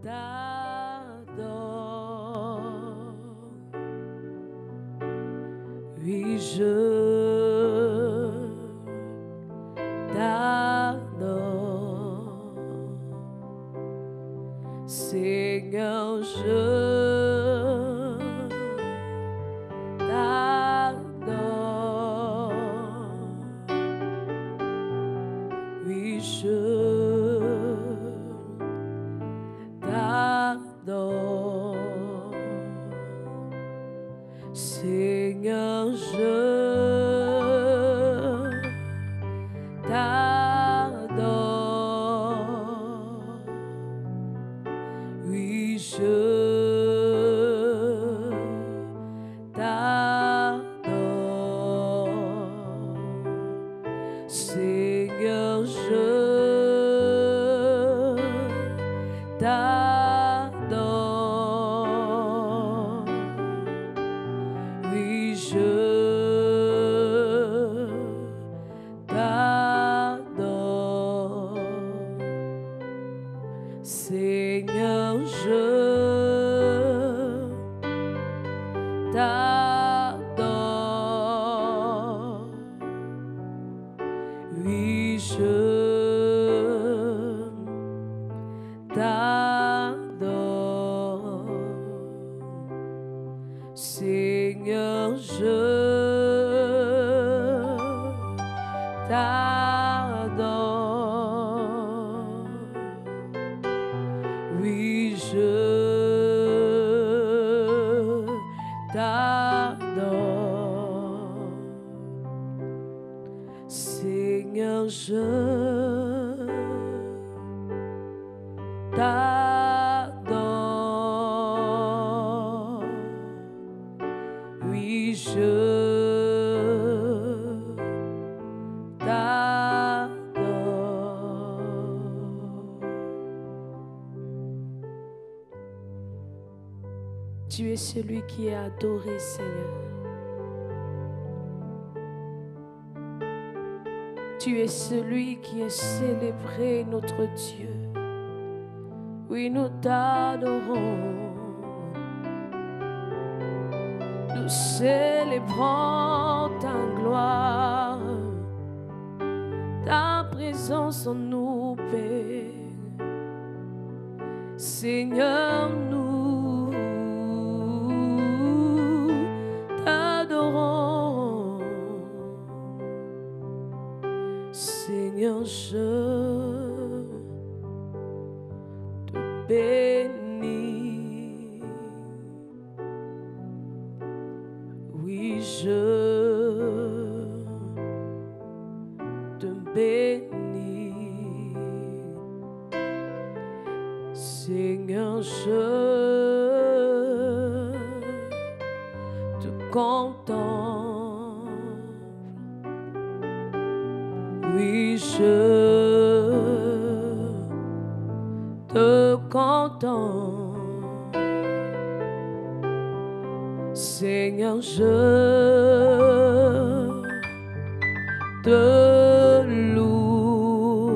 t'adore. Oui, je t'adore. Seigneur, je t'adore. Oui, je t'adore. Seigneur, je t'adore. Oui, je t'adore. Seigneur, je t'adore. Oui, je t'adore. Seigneur, je t'adore. Oui, je t'adore. Seigneur, je t'adore. Oui, je t'adore. Seigneur, je t'adore. Oui, je t'adore. Tu es celui qui est adoré, Seigneur. Tu es celui qui est célébré, notre Dieu. Oui, nous t'adorons. Nous célébrons ta gloire. Ta présence en nous, Père. Seigneur, nous t'adorons. Seigneur, je te bénis. Oui, je te bénis. Seigneur, je te contemple. Oui, je te contemple. Seigneur, je te loue.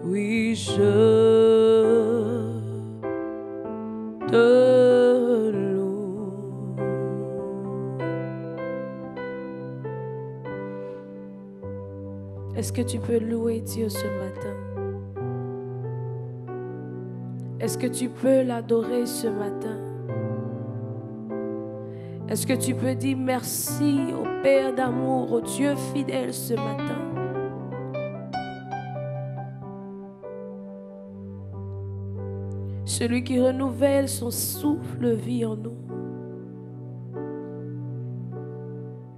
Oui, je te loue. Est-ce que tu peux louer Dieu ce matin? Est-ce que tu peux l'adorer ce matin? Est-ce que tu peux dire merci au Père d'amour, au Dieu fidèle ce matin? Celui qui renouvelle son souffle vie en nous.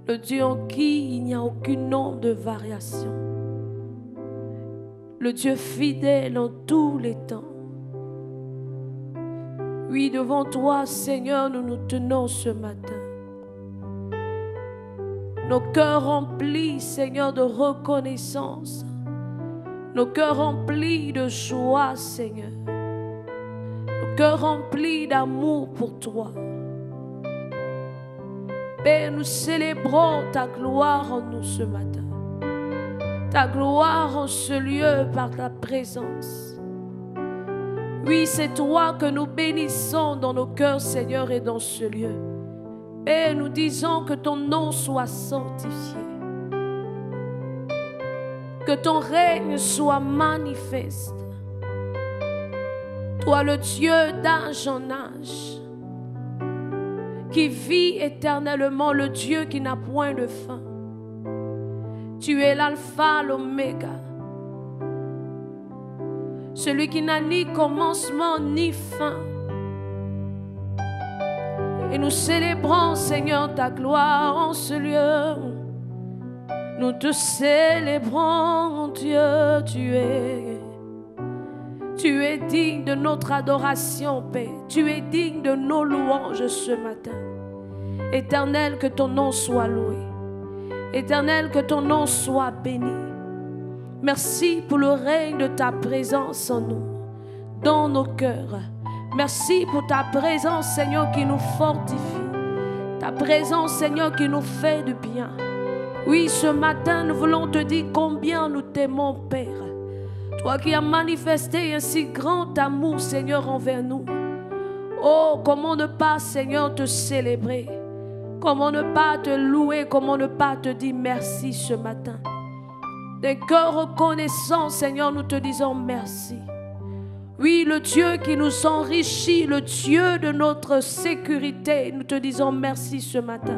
Le Dieu en qui il n'y a aucun nombre de variations. Le Dieu fidèle en tous les temps. Oui, devant toi, Seigneur, nous nous tenons ce matin. Nos cœurs remplis, Seigneur, de reconnaissance. Nos cœurs remplis de joie, Seigneur. Nos cœurs remplis d'amour pour toi. Père, nous célébrons ta gloire en nous ce matin. Ta gloire en ce lieu par ta présence. Oui, c'est toi que nous bénissons dans nos cœurs, Seigneur, et dans ce lieu. Et nous disons que ton nom soit sanctifié. Que ton règne soit manifeste. Toi, le Dieu d'âge en âge, qui vit éternellement, le Dieu qui n'a point de fin. Tu es l'alpha, l'oméga. Celui qui n'a ni commencement ni fin. Et nous célébrons, Seigneur, ta gloire en ce lieu. Nous te célébrons, Dieu, tu es digne de notre adoration, Père. Tu es digne de nos louanges ce matin. Éternel, que ton nom soit loué. Éternel, que ton nom soit béni. Merci pour le règne de ta présence en nous, dans nos cœurs. Merci pour ta présence, Seigneur, qui nous fortifie. Ta présence, Seigneur, qui nous fait du bien. Oui, ce matin, nous voulons te dire combien nous t'aimons, Père. Toi qui as manifesté un si grand amour, Seigneur, envers nous. Oh, comment ne pas, Seigneur, te célébrer. Comment ne pas te louer, comment ne pas te dire merci ce matin. D'un cœur reconnaissant, Seigneur, nous te disons merci. Oui, le Dieu qui nous enrichit, le Dieu de notre sécurité, nous te disons merci ce matin.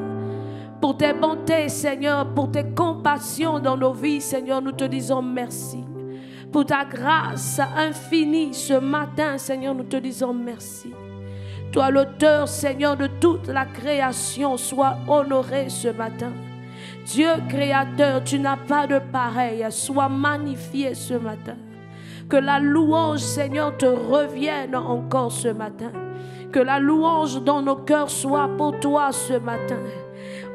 Pour tes bontés, Seigneur, pour tes compassions dans nos vies, Seigneur, nous te disons merci. Pour ta grâce infinie ce matin, Seigneur, nous te disons merci. Toi, l'auteur, Seigneur, de toute la création, sois honoré ce matin. Dieu créateur, tu n'as pas de pareil, sois magnifié ce matin. Que la louange, Seigneur, te revienne encore ce matin. Que la louange dans nos cœurs soit pour toi ce matin.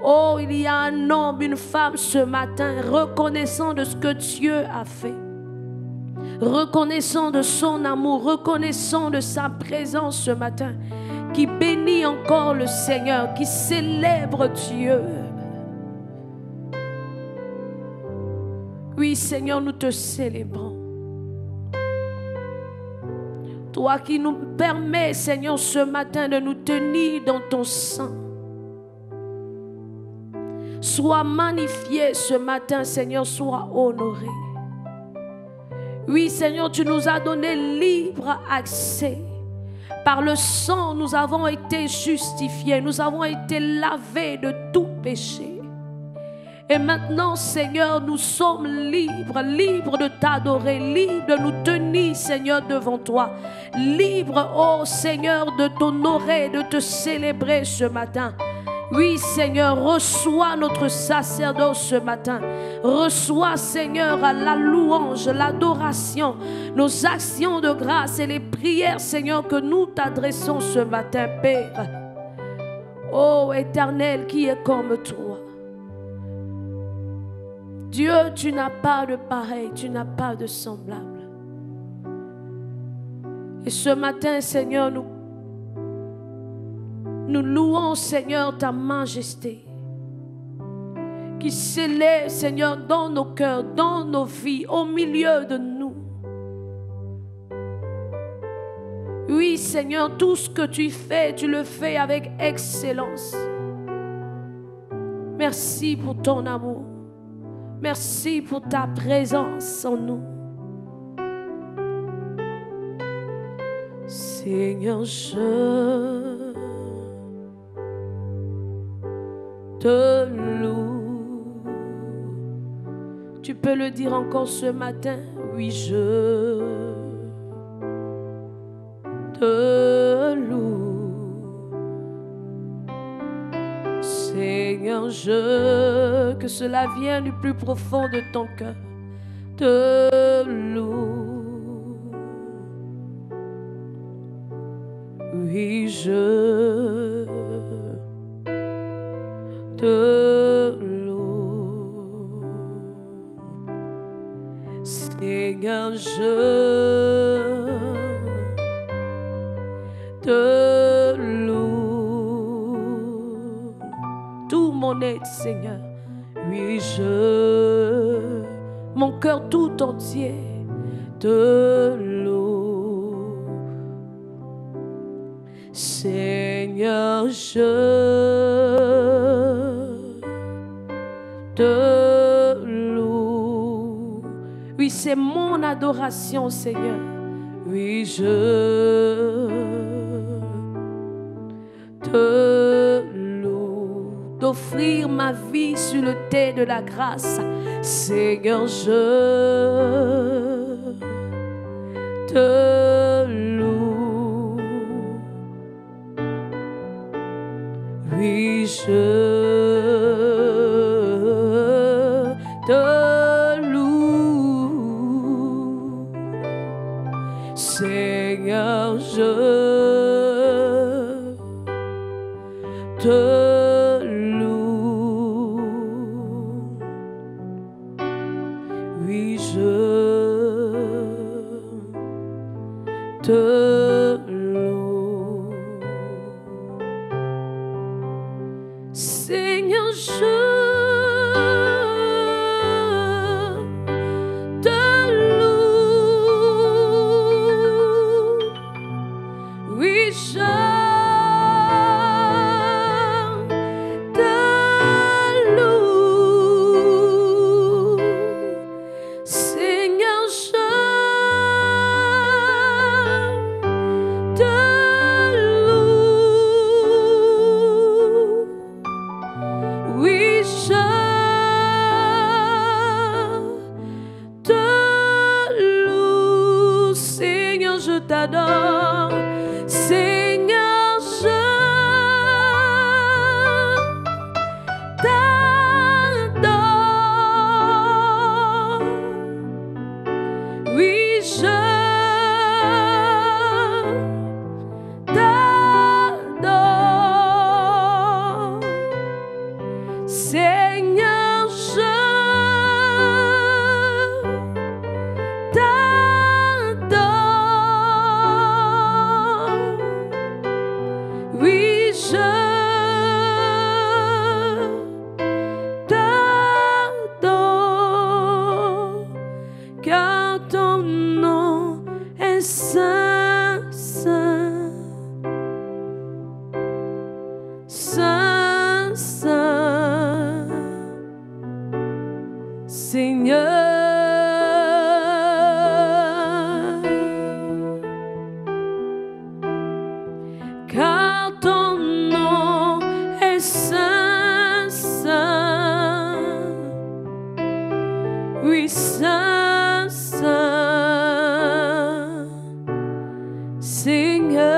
Oh, il y a un homme, une femme ce matin, reconnaissant de ce que Dieu a fait. Reconnaissant de son amour, reconnaissant de sa présence ce matin. Qui bénit encore le Seigneur, qui célèbre Dieu. Oui, Seigneur, nous te célébrons. Toi qui nous permets, Seigneur, ce matin de nous tenir dans ton sein. Sois magnifié ce matin, Seigneur, sois honoré. Oui, Seigneur, tu nous as donné libre accès. Par le sang, nous avons été justifiés, nous avons été lavés de tout péché. Et maintenant, Seigneur, nous sommes libres, libres de t'adorer, libres de nous tenir, Seigneur, devant toi. Libres, oh Seigneur, de t'honorer, de te célébrer ce matin. Oui, Seigneur, reçois notre sacerdoce ce matin. Reçois, Seigneur, la louange, l'adoration, nos actions de grâce et les prières, Seigneur, que nous t'adressons ce matin, Père. Oh, Éternel, qui est comme toi? Dieu, tu n'as pas de pareil, tu n'as pas de semblable. Et ce matin, Seigneur, nous louons, Seigneur, ta majesté qui s'élève, Seigneur, dans nos cœurs, dans nos vies, au milieu de nous. Oui, Seigneur, tout ce que tu fais, tu le fais avec excellence. Merci pour ton amour. Merci pour ta présence en nous. Seigneur, je te loue. Tu peux le dire encore ce matin. Oui, je te loue. Seigneur, que cela vienne du plus profond de ton cœur. Te loue. Oui, je te loue. Seigneur, je te loue. Tout mon être, Seigneur. Oui, mon cœur tout entier te loue. Seigneur, je te loue. Oui, c'est mon adoration, Seigneur. Oui, je te loue. D'offrir ma vie sur le thé de la grâce. Seigneur, je te loue. Oui, je te loue. Seigneur, je te loue. Oui, je te loue. Seigneur, je te loue. Oui, je te loue. Seigneur, je te loue. Oui, je te loue. Seigneur, je t'adore. Seigneur, je t'adore. Oui, je t'adore. Seigneur, je t'adore. Oui, je t'adore. Car ton nom est saint, saint, saint, saint. Seigneur, car ton nom est saint, saint, oui, saint, saint. Seigneur,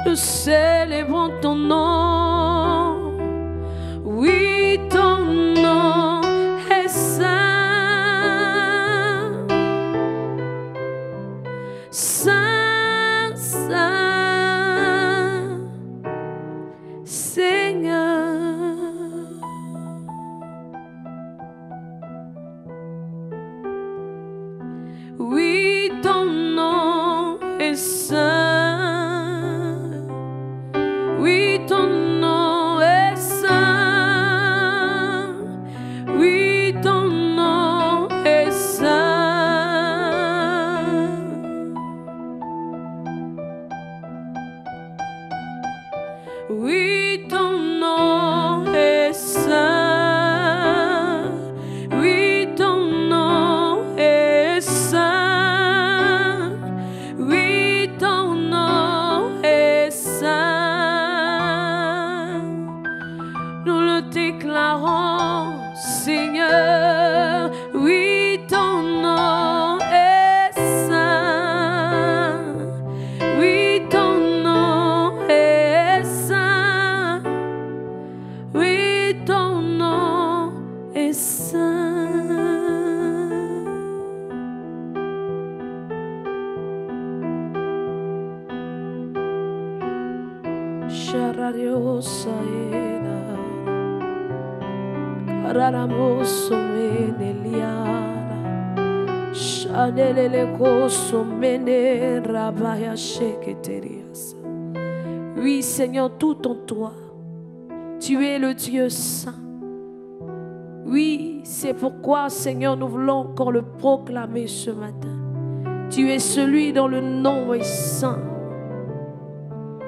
nous célébrons ton nom. Oui, ton nom est saint, saint, saint, Seigneur. Oui, ton nom est saint. Oui, ton nom est saint. Oui, ton nom est saint. Oui, ton nom est saint. Oui, ton nom est saint. Oui, ton nom est saint. Nous le déclarons, Seigneur. Oui, ton nom est saint. Oui, ton nom est saint. Oui, ton nom est saint. Sharario saena, kararamoso meneliana, shanelele koso mene rabaya sheketerias. Oui, Seigneur, tout en toi, tu es le Dieu saint. Oui, c'est pourquoi, Seigneur, nous voulons encore le proclamer ce matin. Tu es celui dont le nom est saint.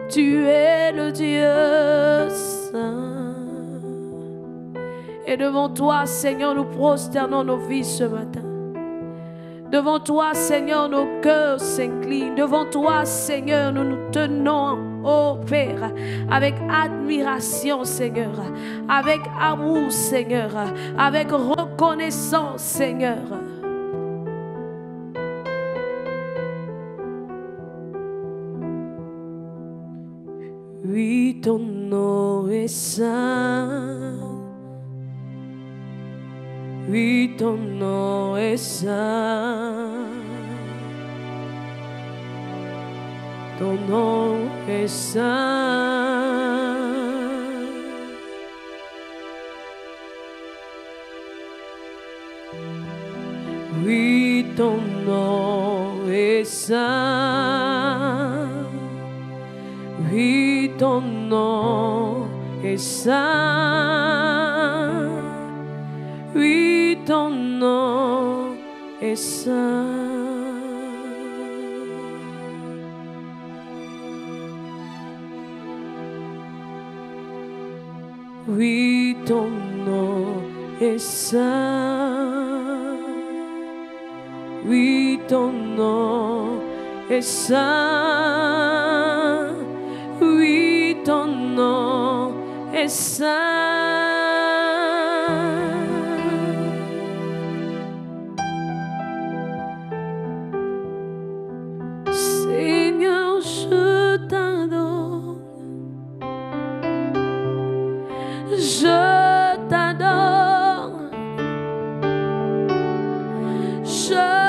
Tu es le Dieu saint. Et devant toi, Seigneur, nous prosternons nos vies ce matin. Devant toi, Seigneur, nos cœurs s'inclinent. Devant toi, Seigneur, nous nous tenons, ô Père, avec admiration, Seigneur, avec amour, Seigneur, avec reconnaissance, Seigneur. Oui, ton nom est saint. Oui, ton nom est saint. Ton nom est saint. Oui, ton nom est saint. Oui, ton nom est saint. Oui, ton nom est saint. Oui, ton nom est saint. Oui, ton nom est saint. Oui, ton nom est saint. Seigneur, je t'adore. Je t'adore. Je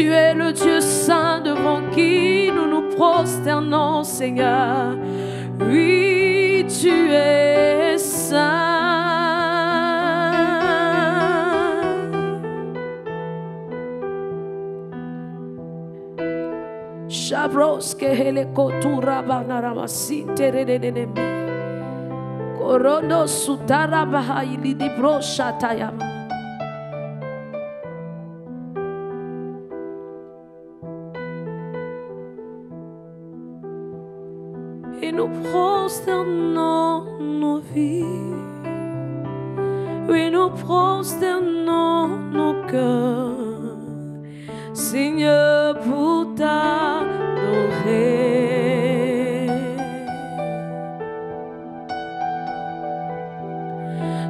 tu es le Dieu saint devant qui nous nous prosternons, Seigneur. Oui, tu es saint. Shabros que hele kotura banaramassi terenenemi. Korondo sutara bahaili di broshatayama. Et nous prosternons nos vies. Oui, nous prosternons nos cœurs, Seigneur, pour t'adorer.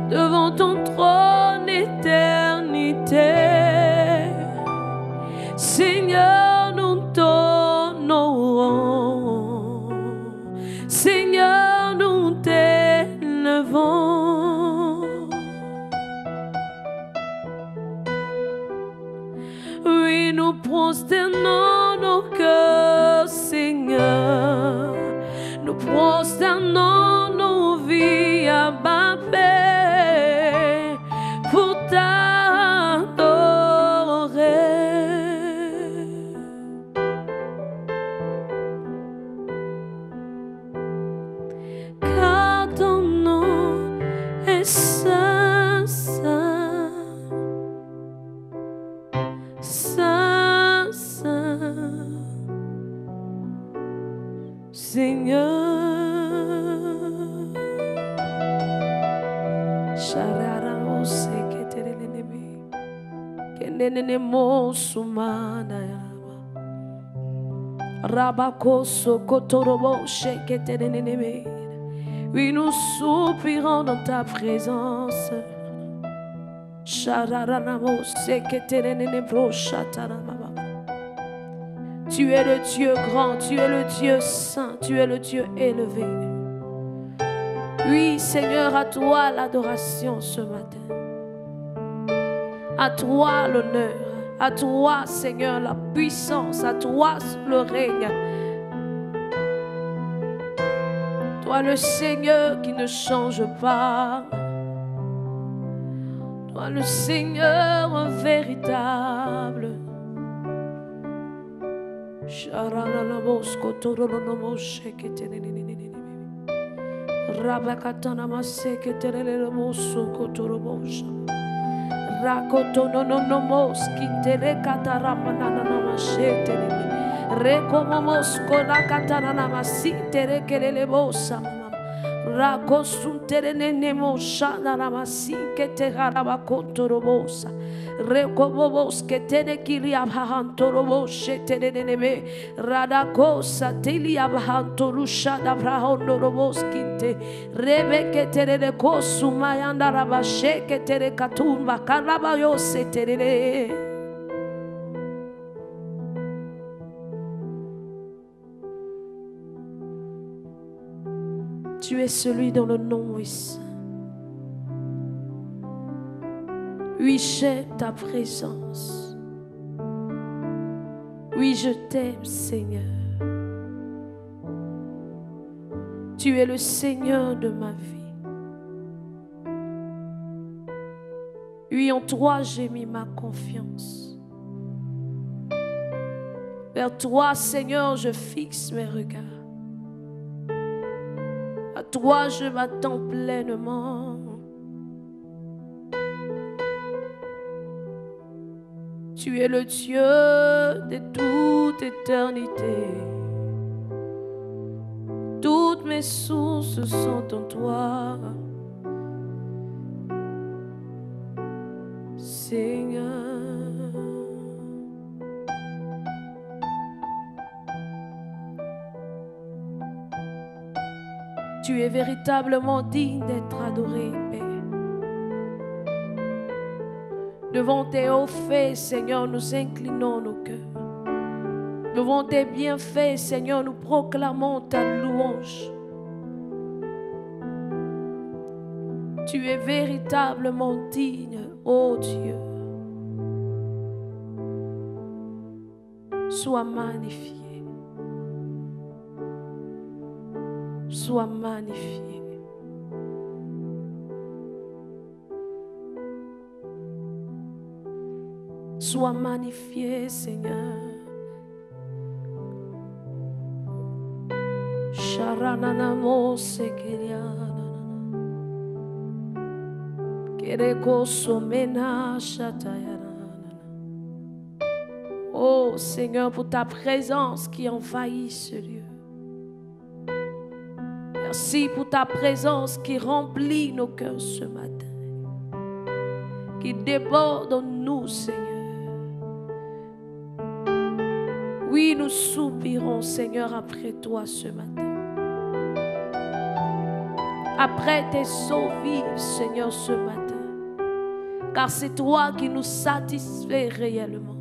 Devant ton trône, éternité, Seigneur, nous t'honorons. Seigneur, nous t'élevons. Oui, nous prosternons nos cœurs, Seigneur. Nous prosternons nos vies à ma paix pour t'adorer. Car ton nom est saint, saint, saint, saint, Seigneur. Oui, nous soupirons dans ta présence. Tu es le Dieu grand, tu es le Dieu saint, tu es le Dieu élevé. Oui, Seigneur, à toi l'adoration ce matin. À toi l'honneur, à toi Seigneur la puissance, à toi le règne. Toi le Seigneur qui ne change pas. Toi le Seigneur véritable. Rabakatana maseke terele moso kotorobosha. Rakotono no no mos kintere kataramana na mashete. Rekomomos kona katana na masintere kelele bosa. Rakosuntere nene moshana na masike te harabakotorobosa. Rekobobos que tene kilia bahantorobo shetene neme radakosa telia bahantorusha da brahondorobos kinte rebeke tere kosu mayanda rabashe que tere katumba karabayo setere. Tu es celui dont le nom est saint. Oui, j'aime ta présence. Oui, je t'aime, Seigneur. Tu es le Seigneur de ma vie. Oui, en toi, j'ai mis ma confiance. Vers toi, Seigneur, je fixe mes regards. À toi, je m'attends pleinement. Tu es le Dieu de toute éternité. Toutes mes sources sont en toi, Seigneur. Tu es véritablement digne d'être adoré, Père. Devant tes hauts faits, Seigneur, nous inclinons nos cœurs. Devant tes bienfaits, Seigneur, nous proclamons ta louange. Tu es véritablement digne, ô Dieu. Sois magnifié. Sois magnifié. Sois magnifié, Seigneur. Sharananamo sekeriana. Kereko somena shatayana. Oh Seigneur, pour ta présence qui envahit ce lieu. Merci pour ta présence qui remplit nos cœurs ce matin. Qui déborde en nous, Seigneur. Oui, nous soupirons, Seigneur, après toi ce matin. Après tes sauts vifs, Seigneur, ce matin. Car c'est toi qui nous satisfais réellement.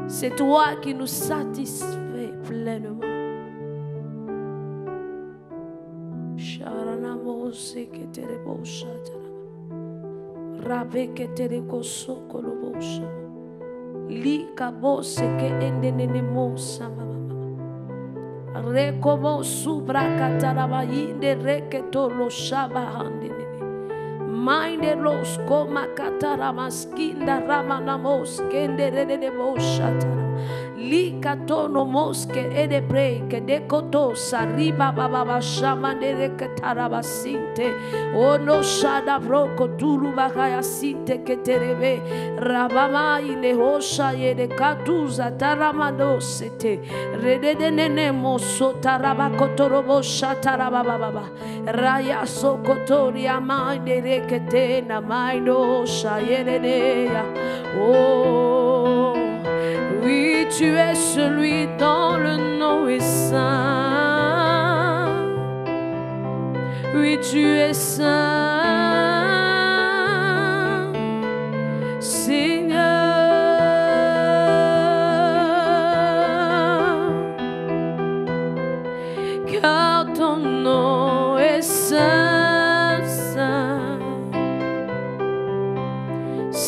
C'est toi qui nous satisfais pleinement. Lika bose ke endenene mosa mama rekomo subra kataraba inde reketo lo shaba handene minde los koma katarama skinda ramana mos kende rede boshatara lika tono moske ede breke de koto sariba baba shamande reketaraba sinte ono shada broko tulu bakaya sinte keterebe rabama ine hosha yede katuza taramando sete rede nene moso taraba kotorobo shataraba baba raya sokotori amande rekete na maindo shayene ya oh oui, tu es celui dont le nom est saint. Oui, tu es saint, Seigneur. Car ton nom est saint, saint.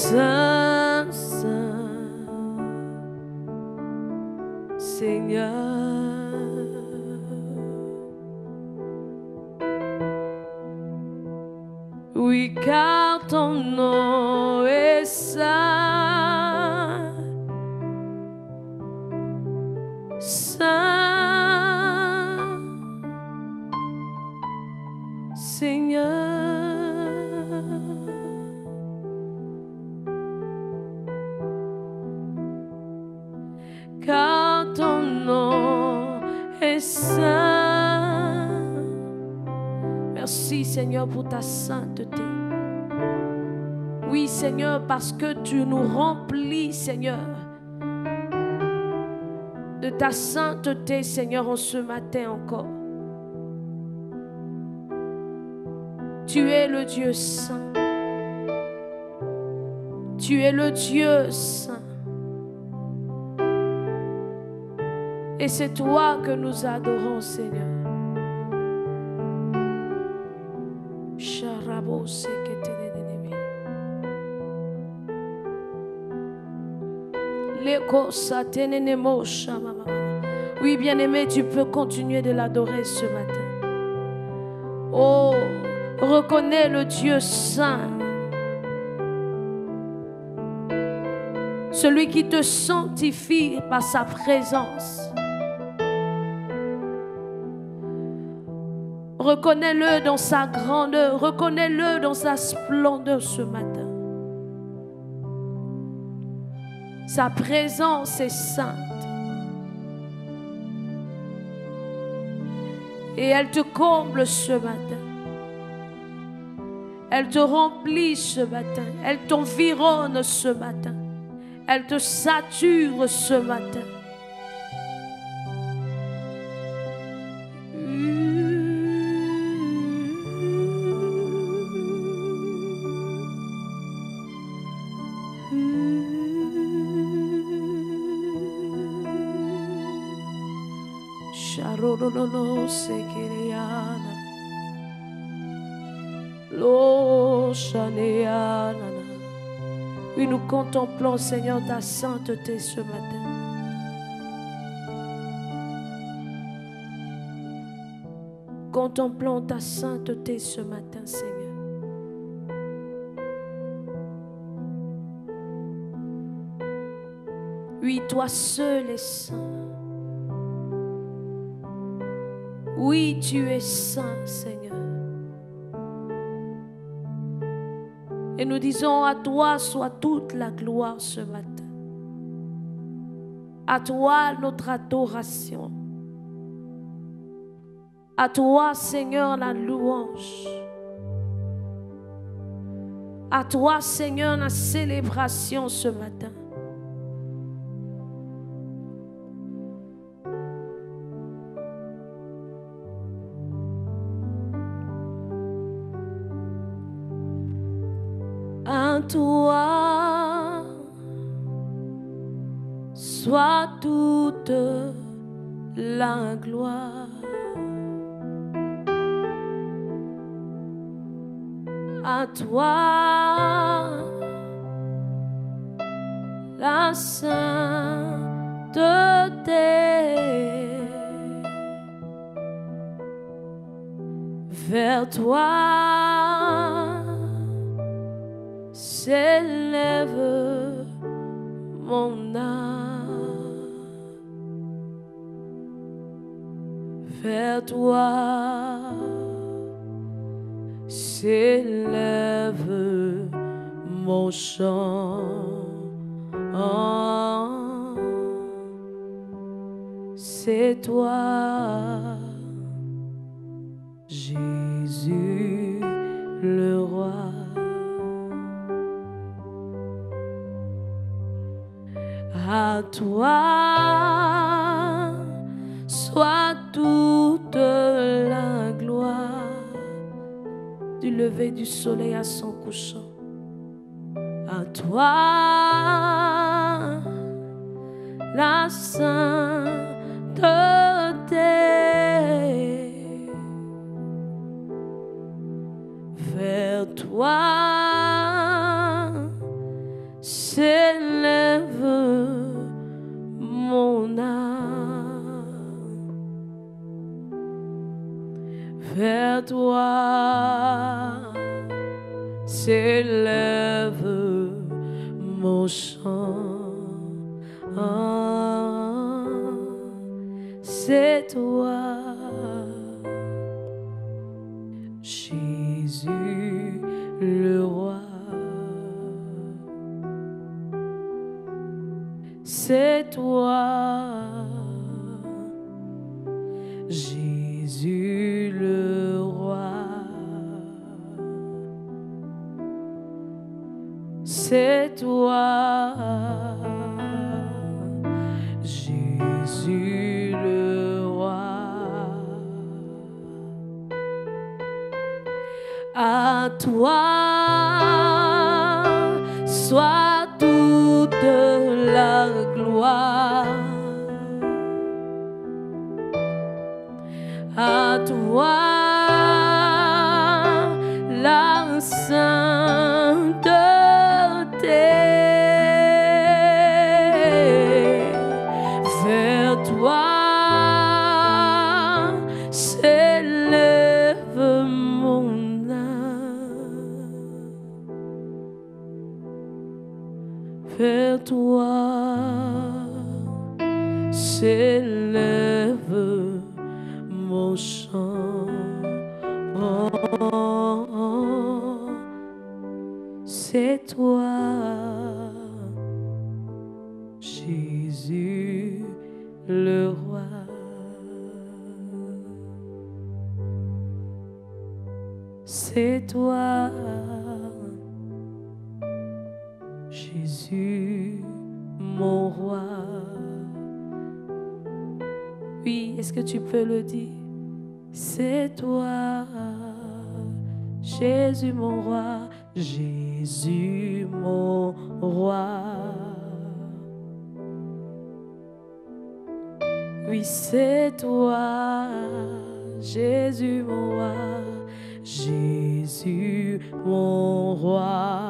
Saint, Saint, Seigneur. Oui, car ton nom est saint, saint, Seigneur. Car ton nom est saint. Merci Seigneur pour ta sainteté. Oui Seigneur, parce que tu nous remplis Seigneur de ta sainteté Seigneur en ce matin encore. Tu es le Dieu saint. Tu es le Dieu saint. Et c'est toi que nous adorons, Seigneur. Oui, bien-aimé, tu peux continuer de l'adorer ce matin. Oh, reconnais le Dieu saint. Celui qui te sanctifie par sa présence. Reconnais-le dans sa grandeur, reconnais-le dans sa splendeur ce matin. Sa présence est sainte. Et elle te comble ce matin. Elle te remplit ce matin. Elle t'environne ce matin. Elle te sature ce matin. Oui, nous contemplons, Seigneur, ta sainteté ce matin. Contemplons ta sainteté ce matin, Seigneur. Oui, toi seul es saint. Oui, tu es saint, Seigneur. Et nous disons, à toi soit toute la gloire ce matin. À toi notre adoration. À toi, Seigneur, la louange. À toi, Seigneur, la célébration ce matin. À toi soit toute la gloire. À toi la sainteté. Vers toi s'élève mon âme. Vers toi s'élève mon chant. C'est toi, Jésus le roi. À toi soit toute la gloire, du lever du soleil à son couchant. À toi la sainteté. Vers toi vers toi s'élève mon chant. C'est toi, Jésus le roi. C'est toi, Jésus le roi. C'est toi, Jésus le roi. À toi soit toute la gloire. À toi la sainteté. Vers toi s'élève mon âme. Vers toi s'élève mon chant. C'est toi, Jésus le roi. C'est toi, Jésus mon roi. Oui, est-ce que tu peux le dire? C'est toi, Jésus mon roi, Jésus mon roi. Oui, c'est toi, Jésus mon roi, Jésus mon roi.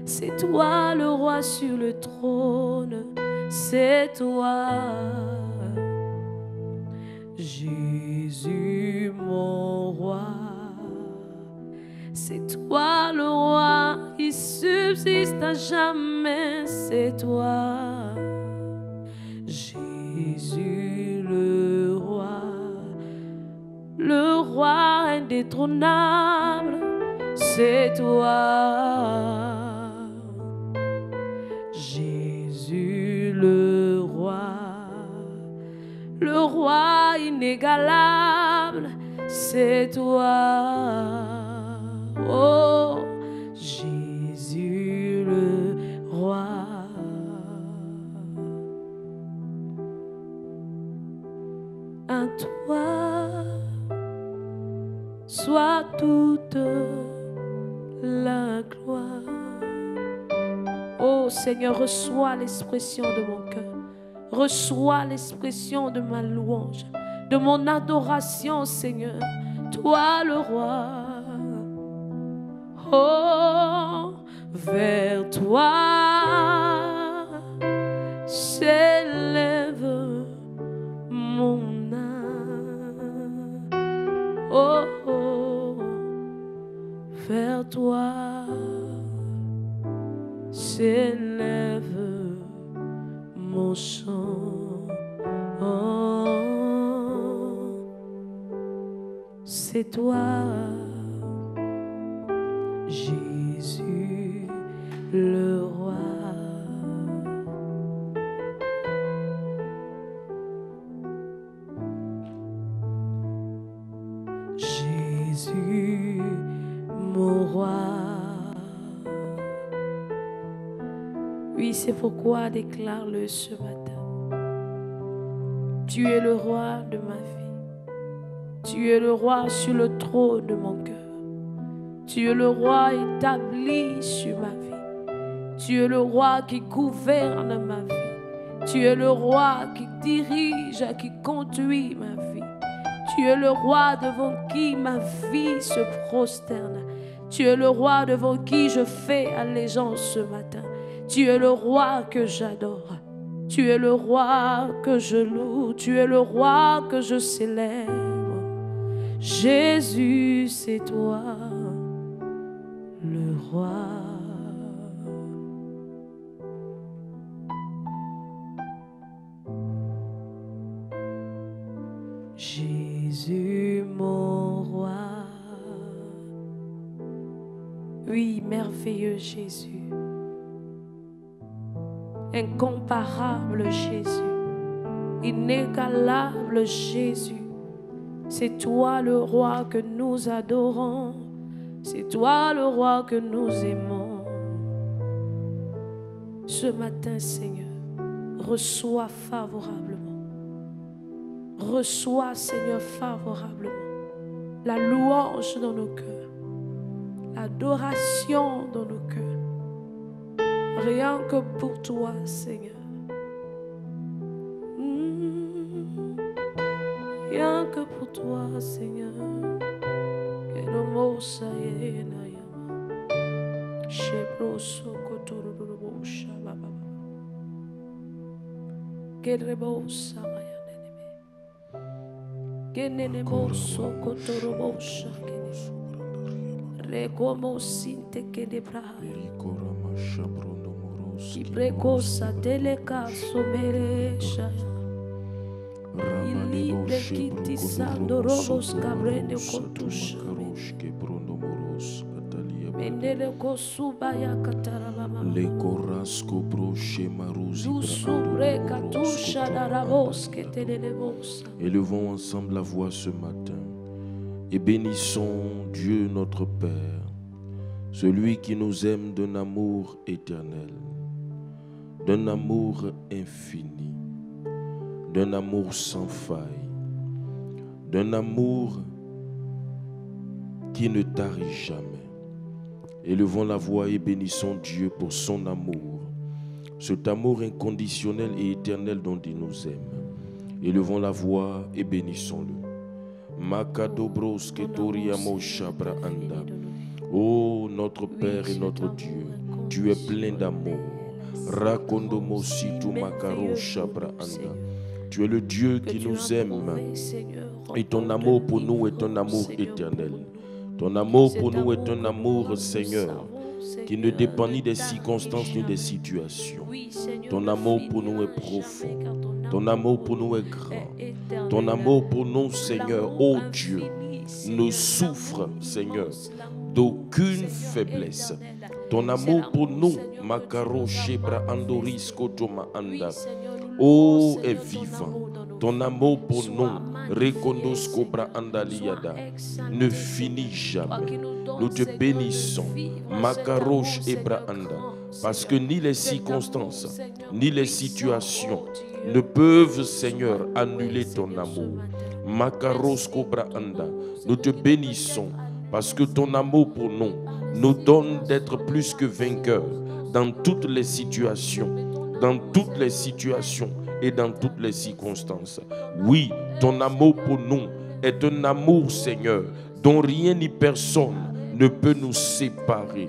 C'est toi le roi sur le trône, c'est toi, Jésus mon roi. C'est toi le roi qui subsiste à jamais, c'est toi, Jésus le roi indétrônable, c'est toi, Jésus le roi inégalable, c'est toi, oh Jésus le roi. À toi soit toute la gloire. Oh Seigneur, reçois l'expression de mon cœur. Reçois l'expression de ma louange, de mon adoration, Seigneur. Toi le roi. Oh, vers toi s'élève mon âme. Oh, oh, vers toi s'élève mon chant. Oh, c'est toi, Jésus le roi. Jésus mon roi. Oui, c'est pourquoi déclare-le ce matin. Tu es le roi de ma vie. Tu es le roi sur le trône de mon cœur. Tu es le roi établi sur ma vie. Tu es le roi qui gouverne ma vie. Tu es le roi qui dirige, qui conduit ma vie. Tu es le roi devant qui ma vie se prosterne. Tu es le roi devant qui je fais allégeance ce matin. Tu es le roi que j'adore. Tu es le roi que je loue. Tu es le roi que je célèbre. Jésus, c'est toi, le roi. Jésus, mon roi. Oui, merveilleux Jésus. Incomparable Jésus. Inégalable Jésus. C'est toi le roi que nous adorons. C'est toi le roi que nous aimons. Ce matin, Seigneur, reçois favorablement. Reçois, Seigneur, favorablement la louange dans nos cœurs, l'adoration dans nos cœurs. Rien que pour toi, Seigneur. Rien que pour toi, Seigneur. Élevons ensemble la voix ce matin et bénissons Dieu notre Père, celui qui nous aime d'un amour éternel, d'un amour infini, d'un amour sans faille, d'un amour qui ne tarit jamais. Élevons la voix et bénissons Dieu pour son amour, cet amour inconditionnel et éternel dont il nous aime. Élevons la voix et bénissons-le. Makadobros ketoriamo shabra anda. Oh notre Père et notre Dieu, tu es plein d'amour. Rakondomo situ makaro shabra anda. Tu es le Dieu qui nous aime et ton amour pour nous est un amour éternel. Ton amour pour nous est un amour, Seigneur, qui ne dépend ni des circonstances ni des situations. Ton amour pour nous est profond. Ton amour pour nous est grand. Ton amour pour nous, Seigneur, ô Dieu, ne souffre, Seigneur, d'aucune faiblesse. Ton amour pour nous, Makaro Shebra Andoris Kotoma Anda, ô est vivant. Ton amour pour nous, Rekondos Kobra Andaliada, ne finit jamais. Nous te bénissons, Makarosh Ebra Anda, parce que ni les circonstances, ni les situations ne peuvent, Seigneur, annuler ton amour. Makaros Kobra Anda, nous te bénissons, parce que ton amour pour nous donne d'être plus que vainqueurs dans toutes les situations, et dans toutes les circonstances. Oui, ton amour pour nous est un amour, Seigneur, dont rien ni personne ne peut nous séparer.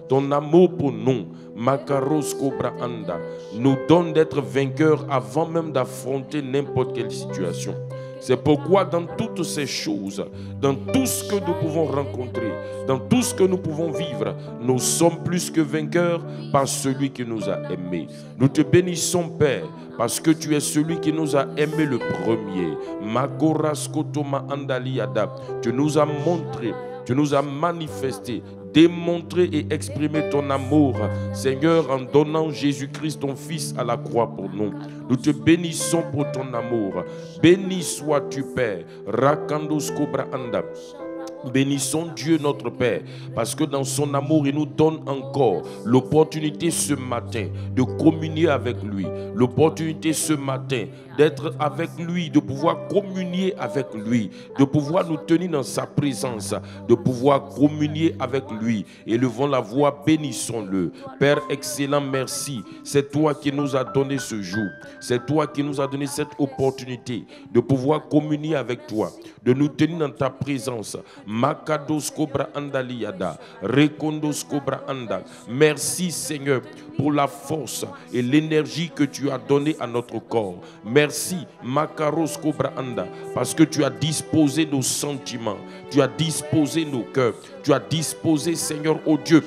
Ton amour pour nous, Makaros Kobra Anda, nous donne d'être vainqueurs avant même d'affronter n'importe quelle situation. C'est pourquoi dans toutes ces choses, dans tout ce que nous pouvons rencontrer, dans tout ce que nous pouvons vivre, nous sommes plus que vainqueurs par celui qui nous a aimés. Nous te bénissons, Père, parce que tu es celui qui nous a aimés le premier. Magoras Kotoma Andaliada, tu nous as montré, tu nous as manifesté, démontrer et exprimer ton amour, Seigneur, en donnant Jésus-Christ, ton Fils, à la croix pour nous. Nous te bénissons pour ton amour. Béni sois-tu, Père. Rakandos Kobra Anda. Bénissons Dieu notre Père, parce que dans son amour, il nous donne encore l'opportunité ce matin de communier avec lui, l'opportunité ce matin d'être avec lui, de pouvoir communier avec lui, de pouvoir nous tenir dans sa présence, de pouvoir communier avec lui. Élevons la voix, bénissons-le. Père excellent, merci. C'est toi qui nous as donné ce jour. C'est toi qui nous as donné cette opportunité de pouvoir communier avec toi, de nous tenir dans ta présence. Makados Cobra Andaliada, Rekondos Cobra Anda. Merci Seigneur pour la force et l'énergie que tu as donnée à notre corps. Merci Makaros Cobra Anda, parce que tu as disposé nos sentiments, tu as disposé nos cœurs, tu as disposé Seigneur, oh Dieu,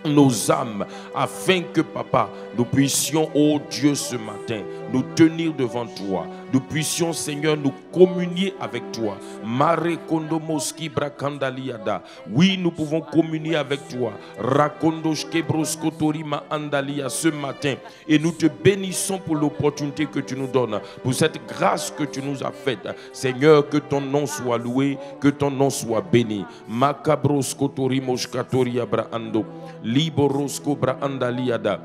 nos âmes, afin que Papa, nous puissions, oh Dieu, ce matin, nous tenir devant toi. Nous puissions, Seigneur, nous communier avec toi. Mare kondomoski brakandaliada. Oui, nous pouvons communier avec toi. Rakondoshke broskotorima andalia ce matin. Et nous te bénissons pour l'opportunité que tu nous donnes, pour cette grâce que tu nous as faite. Seigneur, que ton nom soit loué, que ton nom soit béni. Makabroskotorimoshkatoria braando. Liborosko braandaliada.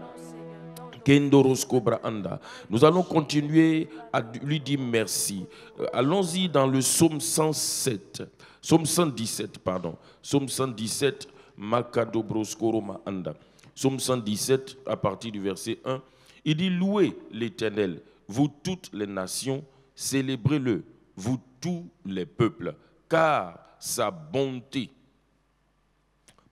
Nous allons continuer à lui dire merci. Allons-y dans le psaume 107. Psaume 117, pardon. Psaume 117, Makado Broskoroma Anda. Psaume 117, à partir du verset 1. Il dit: louez l'Éternel, vous toutes les nations, célébrez-le, vous tous les peuples, car sa bonté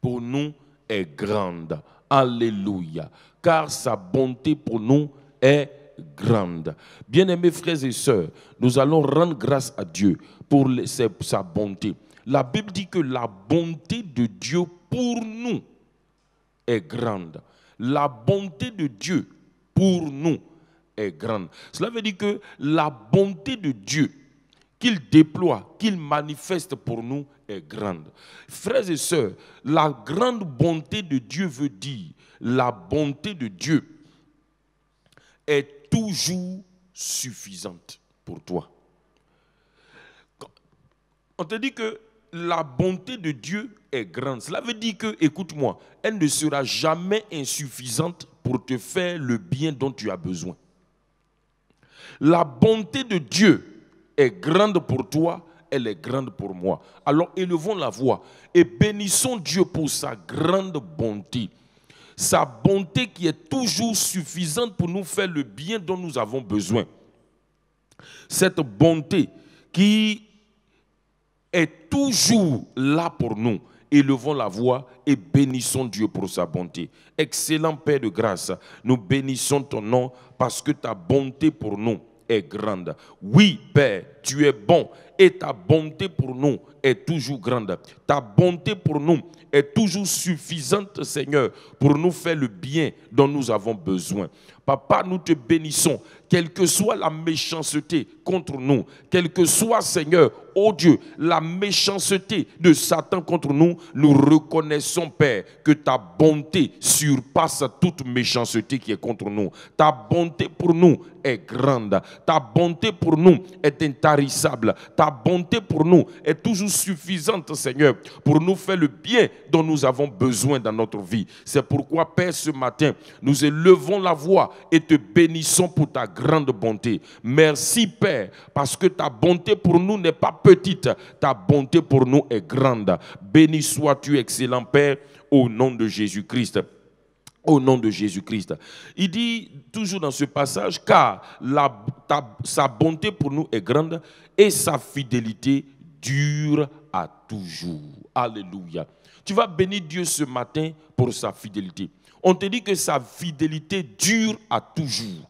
pour nous est grande. Alléluia. Car sa bonté pour nous est grande. Bien-aimés frères et sœurs, nous allons rendre grâce à Dieu pour sa bonté. La Bible dit que la bonté de Dieu pour nous est grande. La bonté de Dieu pour nous est grande. Cela veut dire que la bonté de Dieu qu'il déploie, qu'il manifeste pour nous est grande. Frères et sœurs, la grande bonté de Dieu veut dire la bonté de Dieu est toujours suffisante pour toi. On te dit que la bonté de Dieu est grande. Cela veut dire que, écoute-moi, elle ne sera jamais insuffisante pour te faire le bien dont tu as besoin. La bonté de Dieu est grande pour toi, elle est grande pour moi. Alors élevons la voix et bénissons Dieu pour sa grande bonté. Sa bonté qui est toujours suffisante pour nous faire le bien dont nous avons besoin. Cette bonté qui est toujours là pour nous. Élevons la voix et bénissons Dieu pour sa bonté. Excellent Père de grâce, nous bénissons ton nom parce que ta bonté pour nous est grande. Oui, Père, tu es bon et ta bonté pour nous est toujours grande. Ta bonté pour nous est toujours suffisante, Seigneur, pour nous faire le bien dont nous avons besoin. Papa, nous te bénissons, quelle que soit la méchanceté contre nous, quelle que soit, Seigneur, oh Dieu, la méchanceté de Satan contre nous, nous reconnaissons, Père, que ta bonté surpasse toute méchanceté qui est contre nous. Ta bonté pour nous est grande. Ta bonté pour nous est intarissable. Ta bonté pour nous est toujours suffisante, Seigneur, pour nous faire le bien dont nous avons besoin dans notre vie. C'est pourquoi, Père, ce matin, nous élevons la voix et te bénissons pour ta grande bonté. Merci, Père, parce que ta bonté pour nous n'est pas petite. Ta bonté pour nous est grande. Béni sois-tu, excellent Père, au nom de Jésus-Christ. Au nom de Jésus-Christ. Il dit toujours dans ce passage, car sa bonté pour nous est grande et sa fidélité dure à toujours. Alléluia. Tu vas bénir Dieu ce matin pour sa fidélité. On te dit que sa fidélité dure à toujours.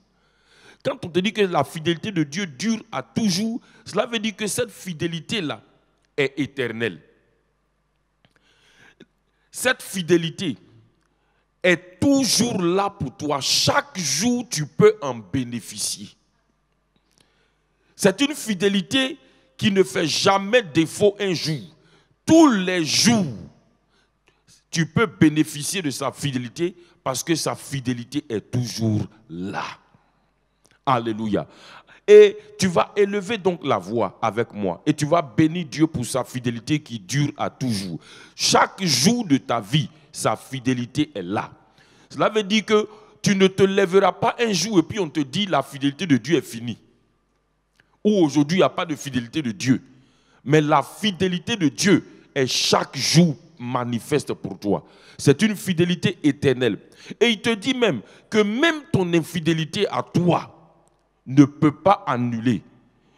Quand on te dit que la fidélité de Dieu dure à toujours, cela veut dire que cette fidélité-là est éternelle. Cette fidélité est toujours là pour toi. Chaque jour, tu peux en bénéficier. C'est une fidélité qui ne fait jamais défaut un jour. Tous les jours, tu peux bénéficier de sa fidélité parce que sa fidélité est toujours là. Alléluia. Et tu vas élever donc la voix avec moi et tu vas bénir Dieu pour sa fidélité qui dure à toujours. Chaque jour de ta vie, sa fidélité est là. Cela veut dire que tu ne te lèveras pas un jour et puis on te dit la fidélité de Dieu est finie. Ou aujourd'hui il n'y a pas de fidélité de Dieu. Mais la fidélité de Dieu est chaque jour manifeste pour toi. C'est une fidélité éternelle. Et il te dit même que même ton infidélité à toi ne peut pas annuler,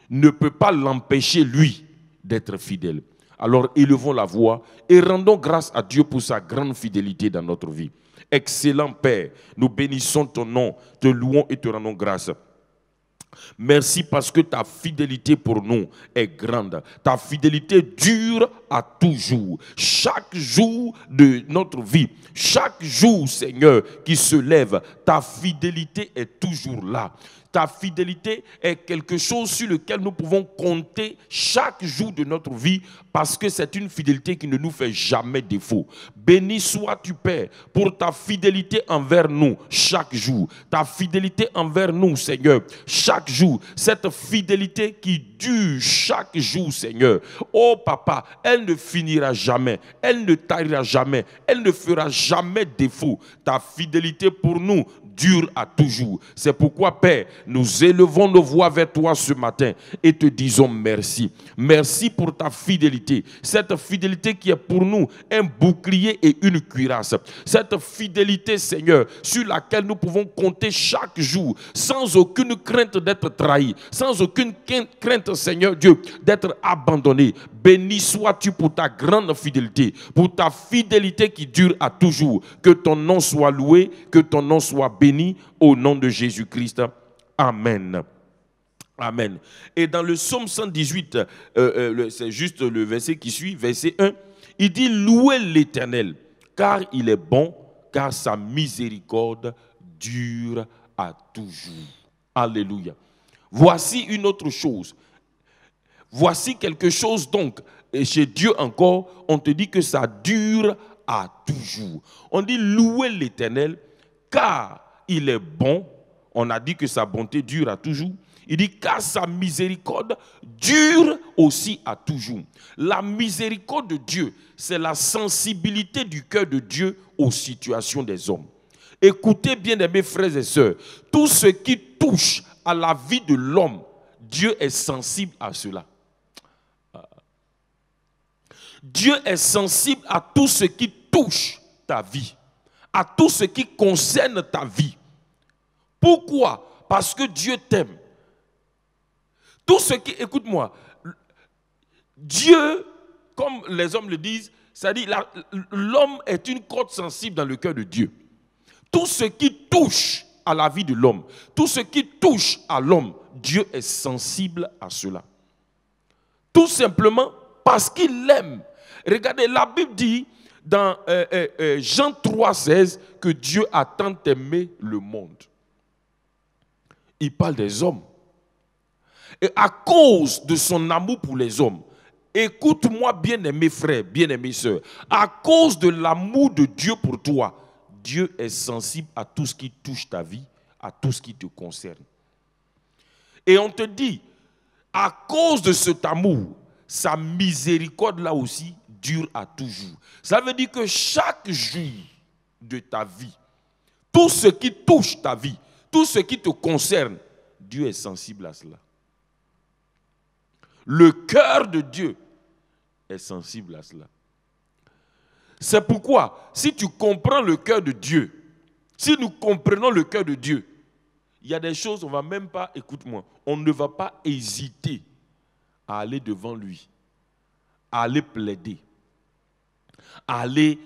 ne peut pas l'empêcher lui d'être fidèle. Alors élevons la voix et rendons grâce à Dieu pour sa grande fidélité dans notre vie. Excellent Père, nous bénissons ton nom, te louons et te rendons grâce. Merci parce que ta fidélité pour nous est grande. Ta fidélité dure à toujours. Chaque jour de notre vie, chaque jour, Seigneur, qui se lève, ta fidélité est toujours là. Ta fidélité est quelque chose sur lequel nous pouvons compter chaque jour de notre vie parce que c'est une fidélité qui ne nous fait jamais défaut. Béni sois-tu, Père, pour ta fidélité envers nous chaque jour. Ta fidélité envers nous, Seigneur, chaque jour. Cette fidélité qui dure chaque jour, Seigneur. Oh, Papa, elle ne finira jamais. Elle ne taillera jamais. Elle ne fera jamais défaut. Ta fidélité pour nous dure à toujours. C'est pourquoi, Père, nous élevons nos voix vers toi ce matin et te disons merci. Merci pour ta fidélité. Cette fidélité qui est pour nous un bouclier et une cuirasse. Cette fidélité, Seigneur, sur laquelle nous pouvons compter chaque jour sans aucune crainte d'être trahi, sans aucune crainte, Seigneur Dieu, d'être abandonné. Béni sois-tu pour ta grande fidélité, pour ta fidélité qui dure à toujours. Que ton nom soit loué, que ton nom soit béni au nom de Jésus-Christ. Amen. Amen. Et dans le psaume 118, c'est juste le verset qui suit, verset 1, il dit « Louez l'Éternel, car il est bon, car sa miséricorde dure à toujours. » Alléluia. Voici une autre chose. Voici quelque chose donc, et chez Dieu encore, on te dit que ça dure à toujours. On dit louer l'Éternel, car il est bon. On a dit que sa bonté dure à toujours. Il dit car sa miséricorde dure aussi à toujours. La miséricorde de Dieu, c'est la sensibilité du cœur de Dieu aux situations des hommes. Écoutez bien, mes frères et sœurs, tout ce qui touche à la vie de l'homme, Dieu est sensible à cela. Dieu est sensible à tout ce qui touche ta vie, à tout ce qui concerne ta vie. Pourquoi? Parce que Dieu t'aime. Tout ce qui, écoute-moi, Dieu, comme les hommes le disent, c'est-à-dire l'homme est une corde sensible dans le cœur de Dieu. Tout ce qui touche à la vie de l'homme, tout ce qui touche à l'homme, Dieu est sensible à cela. Tout simplement parce qu'il l'aime. Regardez, la Bible dit dans Jean 3,16 que Dieu a tant aimé le monde. Il parle des hommes. Et à cause de son amour pour les hommes, écoute-moi bien aimés frères, bien aimés sœurs, à cause de l'amour de Dieu pour toi, Dieu est sensible à tout ce qui touche ta vie, à tout ce qui te concerne. Et on te dit, à cause de cet amour, sa miséricorde là aussi dure à toujours. Ça veut dire que chaque jour de ta vie, tout ce qui touche ta vie, tout ce qui te concerne, Dieu est sensible à cela. Le cœur de Dieu est sensible à cela. C'est pourquoi, si tu comprends le cœur de Dieu, si nous comprenons le cœur de Dieu, il y a des choses, on ne va même pas, écoute-moi, on ne va pas hésiter à aller devant lui, à aller plaider, à aller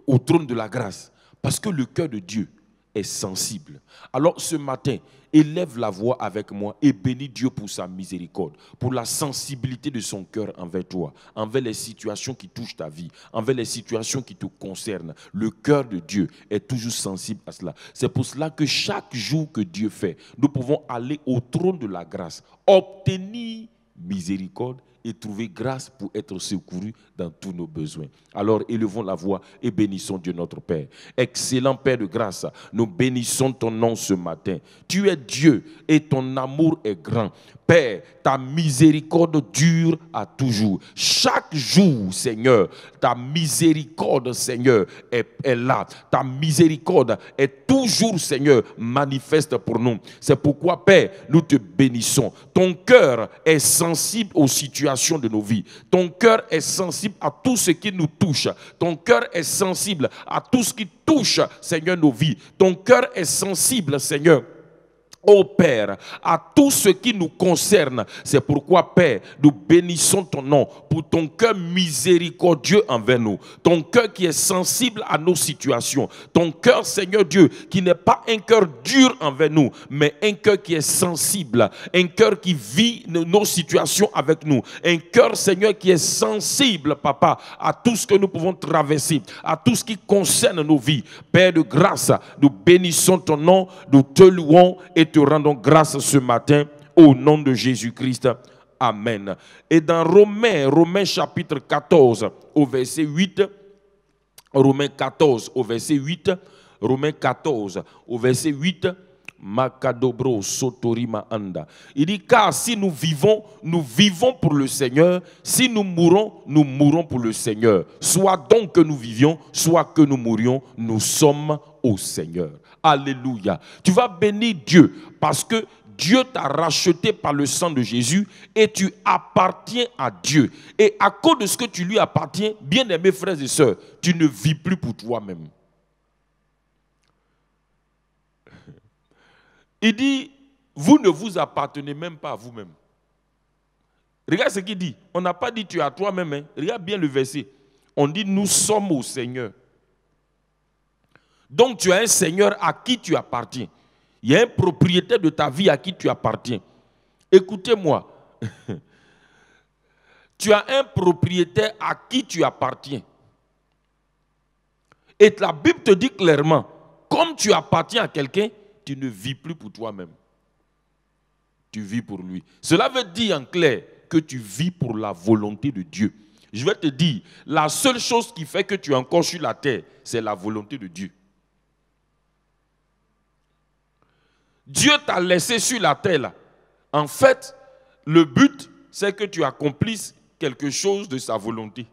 au trône de la grâce, parce que le cœur de Dieu est sensible. Alors ce matin, élève la voix avec moi et bénis Dieu pour sa miséricorde, pour la sensibilité de son cœur envers toi, envers les situations qui touchent ta vie, envers les situations qui te concernent. Le cœur de Dieu est toujours sensible à cela. C'est pour cela que chaque jour que Dieu fait, nous pouvons aller au trône de la grâce, obtenir miséricorde et trouver grâce pour être secourus dans tous nos besoins. Alors élevons la voix et bénissons Dieu notre Père. Excellent Père de grâce, nous bénissons ton nom ce matin. Tu es Dieu et ton amour est grand. Père, ta miséricorde dure à toujours. Chaque jour, Seigneur, ta miséricorde, Seigneur, est là. Ta miséricorde est toujours, Seigneur, manifeste pour nous. C'est pourquoi, Père, nous te bénissons. Ton cœur est sensible aux situations de nos vies. Ton cœur est sensible à tout ce qui nous touche. Ton cœur est sensible à tout ce qui touche, Seigneur, nos vies. Ton cœur est sensible, Seigneur, Ô Père, à tout ce qui nous concerne. C'est pourquoi, Père, nous bénissons ton nom pour ton cœur miséricordieux envers nous. Ton cœur qui est sensible à nos situations. Ton cœur, Seigneur Dieu, qui n'est pas un cœur dur envers nous, mais un cœur qui est sensible. Un cœur qui vit nos situations avec nous. Un cœur, Seigneur, qui est sensible, Papa, à tout ce que nous pouvons traverser, à tout ce qui concerne nos vies. Père de grâce, nous bénissons ton nom, nous te louons et te rendons grâce ce matin au nom de Jésus-Christ. Amen. Et dans Romains chapitre 14 au verset 8, Romains 14 au verset 8, Romains 14 au verset 8, Makadobro Sotorima Anda. Il dit, car si nous vivons pour le Seigneur. Si nous mourons pour le Seigneur. Soit donc que nous vivions, soit que nous mourions, nous sommes au Seigneur. Alléluia. Tu vas bénir Dieu parce que Dieu t'a racheté par le sang de Jésus et tu appartiens à Dieu. Et à cause de ce que tu lui appartiens, bien-aimés frères et sœurs, tu ne vis plus pour toi-même. Il dit, vous ne vous appartenez même pas à vous-même. Regarde ce qu'il dit. On n'a pas dit tu es à toi-même. Hein. Regarde bien le verset. On dit nous sommes au Seigneur. Donc tu as un Seigneur à qui tu appartiens. Il y a un propriétaire de ta vie à qui tu appartiens. Écoutez-moi. Tu as un propriétaire à qui tu appartiens. Et la Bible te dit clairement, comme tu appartiens à quelqu'un, tu ne vis plus pour toi-même. Tu vis pour lui. Cela veut dire en clair que tu vis pour la volonté de Dieu. Je vais te dire, la seule chose qui fait que tu es encore sur la terre, c'est la volonté de Dieu. Dieu t'a laissé sur la terre là. En fait, le but, c'est que tu accomplisses quelque chose de sa volonté.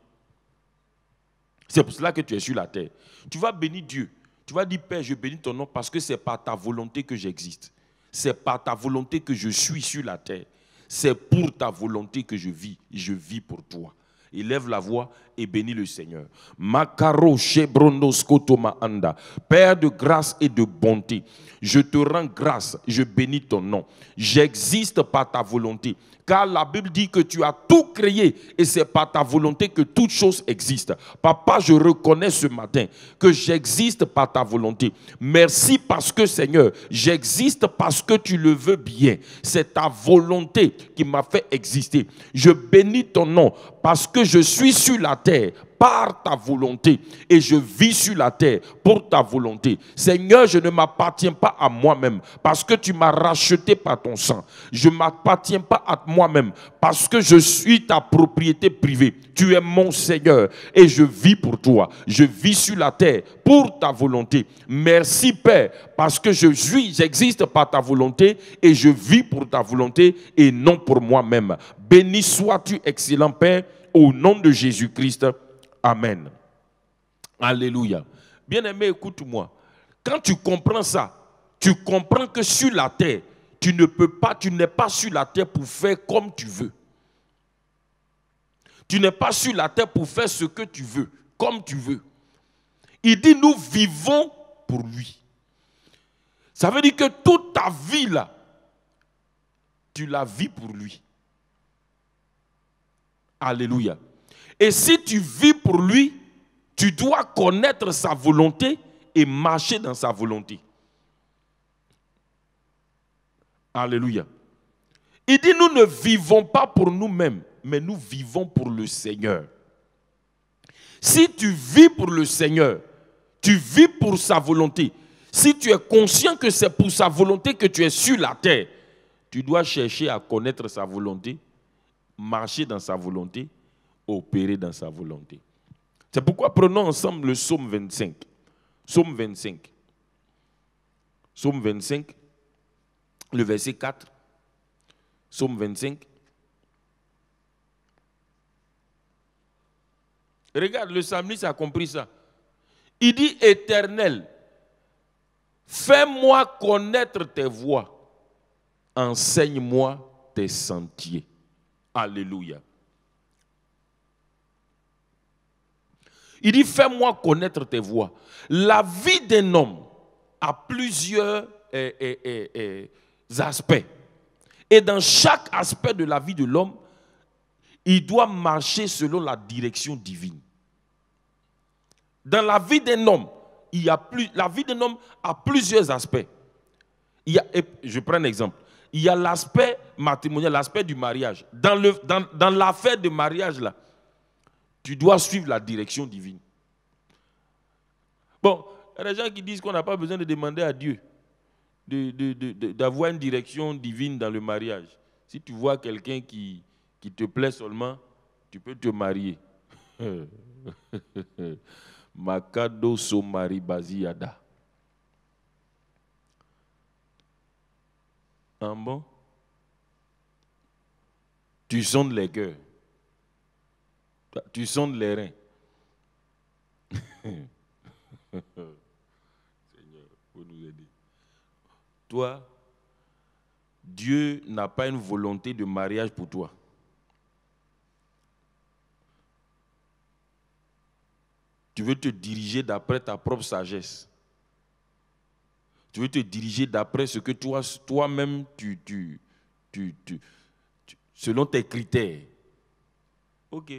C'est pour cela que tu es sur la terre. Tu vas bénir Dieu. Tu vas dire, Père, je bénis ton nom parce que c'est par ta volonté que j'existe. C'est par ta volonté que je suis sur la terre. C'est pour ta volonté que je vis. Je vis pour toi. Élève la voix et bénis le Seigneur. Makaro Shebronos Kotoma Anda. Père de grâce et de bonté, je te rends grâce, je bénis ton nom. J'existe par ta volonté. Car la Bible dit que tu as tout créé et c'est par ta volonté que toute chose existe. Papa, je reconnais ce matin que j'existe par ta volonté. Merci parce que, Seigneur, j'existe parce que tu le veux bien. C'est ta volonté qui m'a fait exister. Je bénis ton nom parce que je suis sur la terre par ta volonté et je vis sur la terre pour ta volonté. Seigneur, je ne m'appartiens pas à moi-même parce que tu m'as racheté par ton sang. Je ne m'appartiens pas à moi-même parce que je suis ta propriété privée. Tu es mon Seigneur et je vis pour toi. Je vis sur la terre pour ta volonté. Merci Père parce que j'existe par ta volonté et je vis pour ta volonté et non pour moi-même. Béni sois-tu, excellent Père, au nom de Jésus-Christ. Amen. Alléluia. Bien-aimé, écoute-moi. Quand tu comprends ça, tu comprends que sur la terre, tu n'es pas sur la terre pour faire comme tu veux. Tu n'es pas sur la terre pour faire ce que tu veux, comme tu veux. Il dit, nous vivons pour lui. Ça veut dire que toute ta vie là, tu la vis pour lui. Alléluia. Et si tu vis pour lui, tu dois connaître sa volonté et marcher dans sa volonté. Alléluia. Il dit, nous ne vivons pas pour nous-mêmes, mais nous vivons pour le Seigneur. Si tu vis pour le Seigneur, tu vis pour sa volonté. Si tu es conscient que c'est pour sa volonté que tu es sur la terre, tu dois chercher à connaître sa volonté, marcher dans sa volonté, opérer dans sa volonté. C'est pourquoi prenons ensemble le psaume 25. Psaume 25. Psaume 25, le verset 4. Psaume 25. Regarde, le psalmiste a compris ça. Il dit, Éternel, fais-moi connaître tes voies. Enseigne-moi tes sentiers. Alléluia. Il dit, fais-moi connaître tes voies. La vie d'un homme a plusieurs aspects. Et dans chaque aspect de la vie de l'homme, il doit marcher selon la direction divine. Dans la vie d'un homme, la vie d'un homme a plusieurs aspects. Je prends un exemple. Il y a l'aspect matrimonial, l'aspect du mariage. Dans l'affaire de mariage, là, tu dois suivre la direction divine. Bon, il y a des gens qui disent qu'on n'a pas besoin de demander à Dieu d'avoir une direction divine dans le mariage. Si tu vois quelqu'un qui te plaît seulement, tu peux te marier. Makado Somari Baziada. Ah bon? Tu sondes les cœurs. Tu sondes les reins. Seigneur, faut nous aider. Toi, Dieu n'a pas une volonté de mariage pour toi. Tu veux te diriger d'après ta propre sagesse. Tu veux te diriger d'après ce que toi-même, selon tes critères. Ok.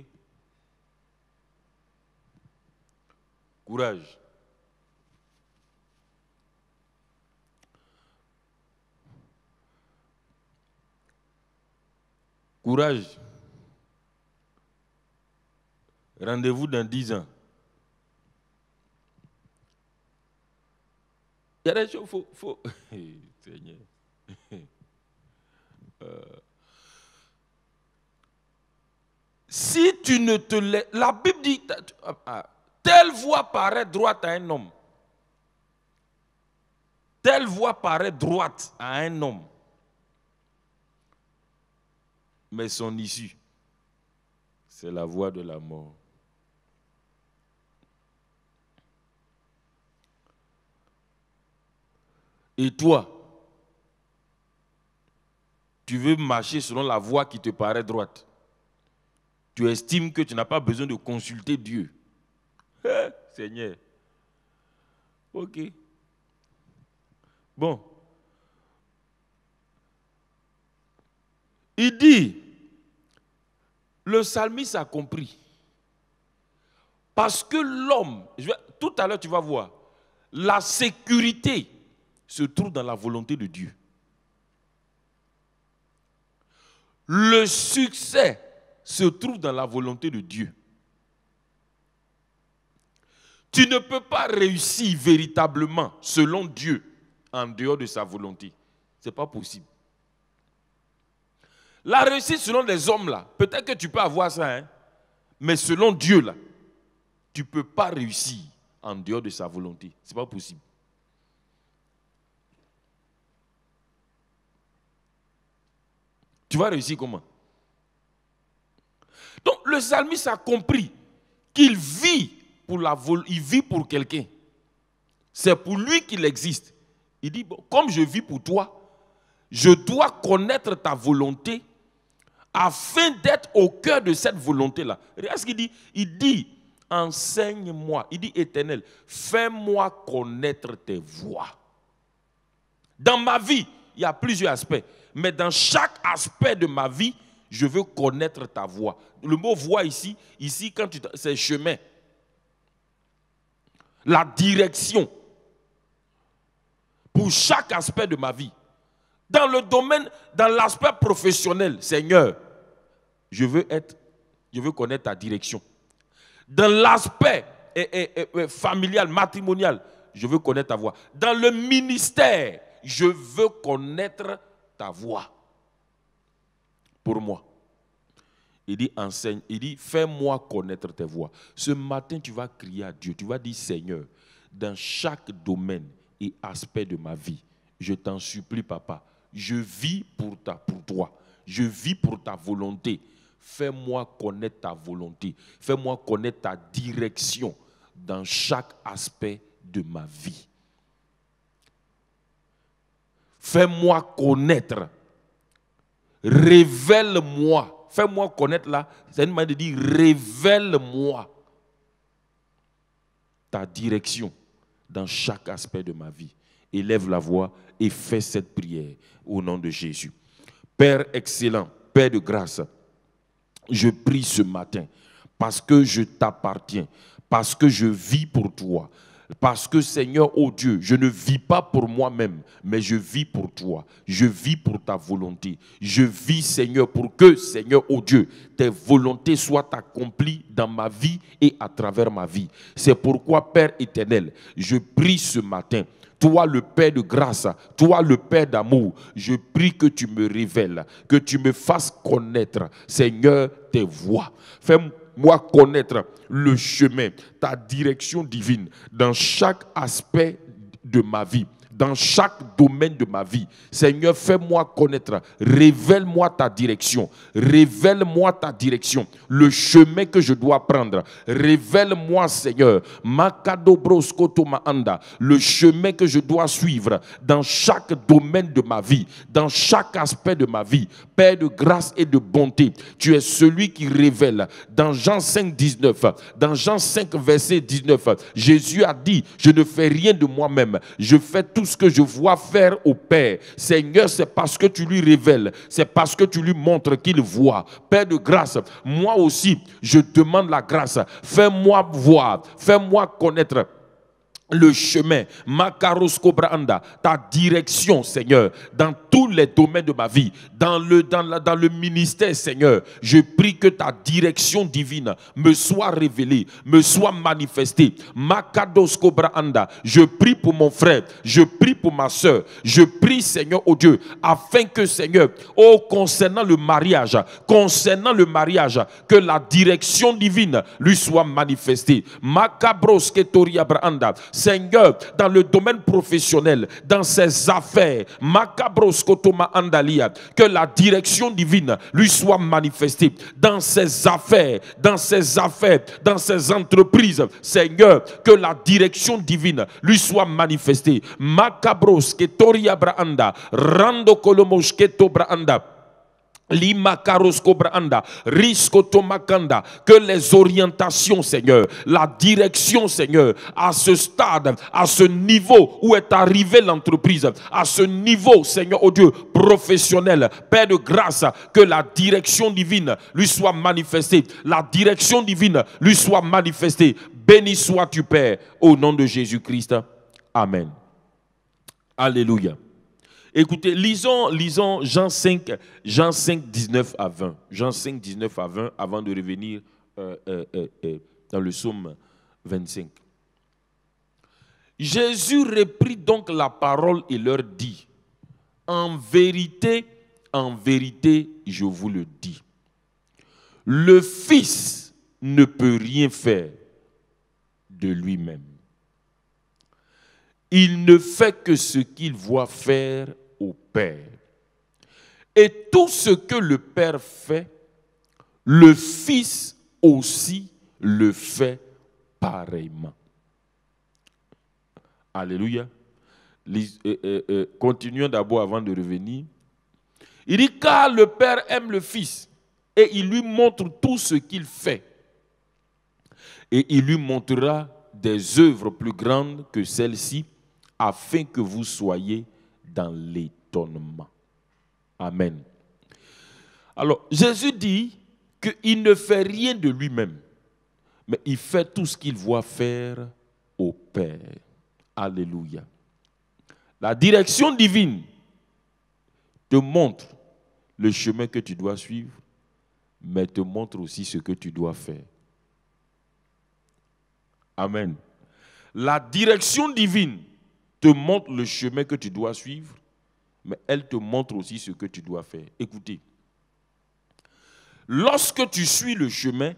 Courage. Courage. Rendez-vous dans 10 ans. Il y a des choses, faut. Seigneur. Si tu ne te laisses. La Bible dit telle voie paraît droite à un homme. Telle voie paraît droite à un homme. Mais son issue, c'est la voie de la mort. Et toi, tu veux marcher selon la voie qui te paraît droite. Tu estimes que tu n'as pas besoin de consulter Dieu. Seigneur. Ok. Bon. Il dit, le psalmiste a compris. Parce que l'homme, tout à l'heure tu vas voir, la sécurité se trouve dans la volonté de Dieu. Le succès se trouve dans la volonté de Dieu. Tu ne peux pas réussir véritablement selon Dieu en dehors de sa volonté. Ce n'est pas possible. La réussite selon les hommes, là, peut-être que tu peux avoir ça, hein, mais selon Dieu, là, tu ne peux pas réussir en dehors de sa volonté. Ce n'est pas possible. Tu vas réussir comment? Donc le psalmiste a compris qu'il vit pour quelqu'un. C'est pour lui qu'il existe. Il dit, bon, comme je vis pour toi, je dois connaître ta volonté afin d'être au cœur de cette volonté-là. Regarde ce qu'il dit. Il dit, enseigne-moi. Il dit, Éternel, fais-moi connaître tes voies. Dans ma vie, il y a plusieurs aspects. Mais dans chaque aspect de ma vie, je veux connaître ta voie. Le mot voie ici c'est chemin. La direction. Pour chaque aspect de ma vie. Dans le domaine, dans l'aspect professionnel, Seigneur, je veux connaître ta direction. Dans l'aspect familial, matrimonial, je veux connaître ta voie. Dans le ministère, je veux connaître ta voix pour moi. Il dit, enseigne, il dit, fais-moi connaître tes voix. Ce matin, tu vas crier à Dieu, tu vas dire, Seigneur, dans chaque domaine et aspect de ma vie, je t'en supplie, papa, je vis pour toi, je vis pour ta volonté. Fais-moi connaître ta volonté, fais-moi connaître ta direction dans chaque aspect de ma vie. Fais-moi connaître. Révèle-moi. Fais-moi connaître là. C'est une manière de dire révèle-moi ta direction dans chaque aspect de ma vie. élève la voix et fais cette prière au nom de Jésus. Père excellent, Père de grâce, je prie ce matin parce que je t'appartiens, parce que je vis pour toi. Parce que Seigneur, oh Dieu, je ne vis pas pour moi-même, mais je vis pour toi. Je vis pour ta volonté. Je vis, Seigneur, pour que, Seigneur, oh Dieu, tes volontés soient accomplies dans ma vie et à travers ma vie. C'est pourquoi, Père éternel, je prie ce matin. Toi le Père de grâce, toi le Père d'amour, je prie que tu me révèles, que tu me fasses connaître, Seigneur, tes voies. Fais-moi connaître le chemin, ta direction divine dans chaque aspect de ma vie, dans chaque domaine de ma vie. Seigneur, fais-moi connaître, révèle-moi ta direction, révèle-moi ta direction, le chemin que je dois prendre. Révèle-moi, Seigneur, le chemin que je dois suivre dans chaque domaine de ma vie, dans chaque aspect de ma vie. Père de grâce et de bonté, tu es celui qui révèle. Dans Jean 5, 19, dans Jean 5, verset 19, Jésus a dit, je ne fais rien de moi-même, je fais tout ce que je vois faire au Père. Seigneur, c'est parce que tu lui révèles, c'est parce que tu lui montres qu'il voit. Père de grâce, moi aussi, je demande la grâce. Fais-moi voir, fais-moi connaître le chemin, Makaros Kobranda, ta direction, Seigneur, dans tous les domaines de ma vie, dans le ministère, Seigneur. Je prie que ta direction divine me soit révélée, me soit manifestée. Makados Kobranda, je prie pour mon frère, je prie pour ma soeur, je prie, Seigneur, oh Dieu, afin que, Seigneur, oh, concernant le mariage, que la direction divine lui soit manifestée. Makabros Ketoria Branda, Seigneur, dans le domaine professionnel, dans ses affaires, que la direction divine lui soit manifestée. Dans ses affaires, dans ses entreprises, Seigneur, que la direction divine lui soit manifestée. Makabros Ketoria Branda, Rando Kolomos Ketobranda. Que les orientations, Seigneur, la direction, Seigneur, à ce stade, à ce niveau où est arrivée l'entreprise, à ce niveau, Seigneur, oh Dieu, professionnel, Père de grâce, que la direction divine lui soit manifestée, la direction divine lui soit manifestée. Béni sois-tu, Père, au nom de Jésus-Christ. Amen. Alléluia. Écoutez, lisons Jean 5, 19 à 20. Jean 5, 19 à 20, avant de revenir dans le psaume 25. Jésus reprit donc la parole et leur dit, en vérité, je vous le dis, le Fils ne peut rien faire de lui-même. Il ne fait que ce qu'il voit faire au Père. Et tout ce que le Père fait, le Fils aussi le fait pareillement. Alléluia. Continuons d'abord avant de revenir. Il dit, car le Père aime le Fils et il lui montre tout ce qu'il fait. Et il lui montrera des œuvres plus grandes que celles-ci, afin que vous soyez dans l'étonnement. Amen. Alors, Jésus dit qu'il ne fait rien de lui-même, mais il fait tout ce qu'il voit faire au Père. Alléluia. La direction divine te montre le chemin que tu dois suivre, mais te montre aussi ce que tu dois faire. Amen. La direction divine te montre le chemin que tu dois suivre, mais elle te montre aussi ce que tu dois faire. Écoutez, lorsque tu suis le chemin,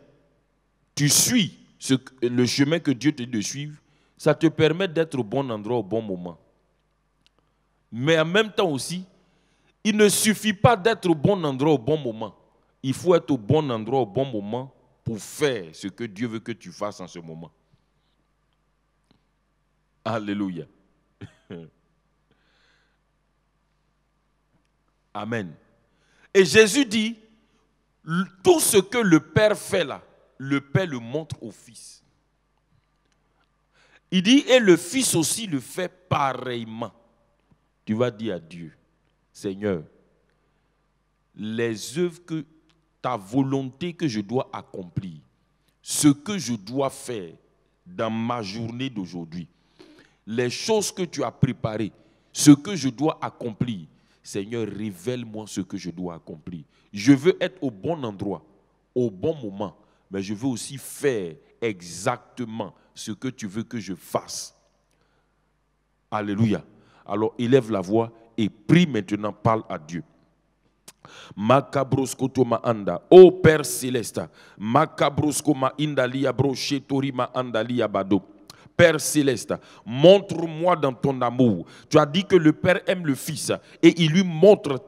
le chemin que Dieu te dit de suivre, ça te permet d'être au bon endroit au bon moment. Mais en même temps aussi, il ne suffit pas d'être au bon endroit au bon moment. Il faut être au bon endroit au bon moment pour faire ce que Dieu veut que tu fasses en ce moment. Alléluia. Amen. Et Jésus dit, tout ce que le Père fait là, le Père le montre au Fils. Il dit, et le Fils aussi le fait pareillement. Tu vas dire à Dieu, Seigneur, les œuvres que ta volonté que je dois accomplir, ce que je dois faire dans ma journée d'aujourd'hui, les choses que tu as préparées, ce que je dois accomplir, Seigneur, révèle-moi ce que je dois accomplir. Je veux être au bon endroit, au bon moment, mais je veux aussi faire exactement ce que tu veux que je fasse. Alléluia. Alors élève la voix et prie maintenant, parle à Dieu. Makabrosko ma anda, ô Père céleste, makabrosko ma indalia broche torima andalia bado. Père céleste, montre-moi dans ton amour. Tu as dit que le Père aime le Fils et il lui montre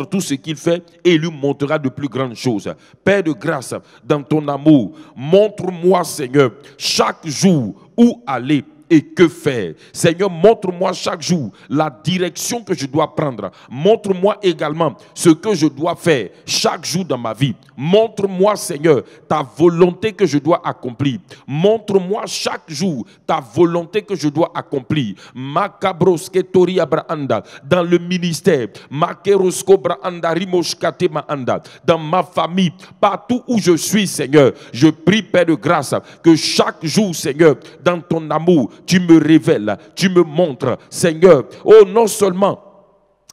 tout ce qu'il fait et il lui montrera de plus grandes choses. Père de grâce, dans ton amour, montre-moi, Seigneur, chaque jour où aller et que faire. Seigneur, montre-moi chaque jour la direction que je dois prendre. Montre-moi également ce que je dois faire chaque jour dans ma vie. Montre-moi, Seigneur, ta volonté que je dois accomplir. Montre-moi chaque jour ta volonté que je dois accomplir. Makabroske toria braanda, dans le ministère, makerosko braanda rimoshkate maanda, dans ma famille, partout où je suis, Seigneur, je prie, Père de grâce, que chaque jour, Seigneur, dans ton amour, tu me révèles, tu me montres, Seigneur, oh non seulement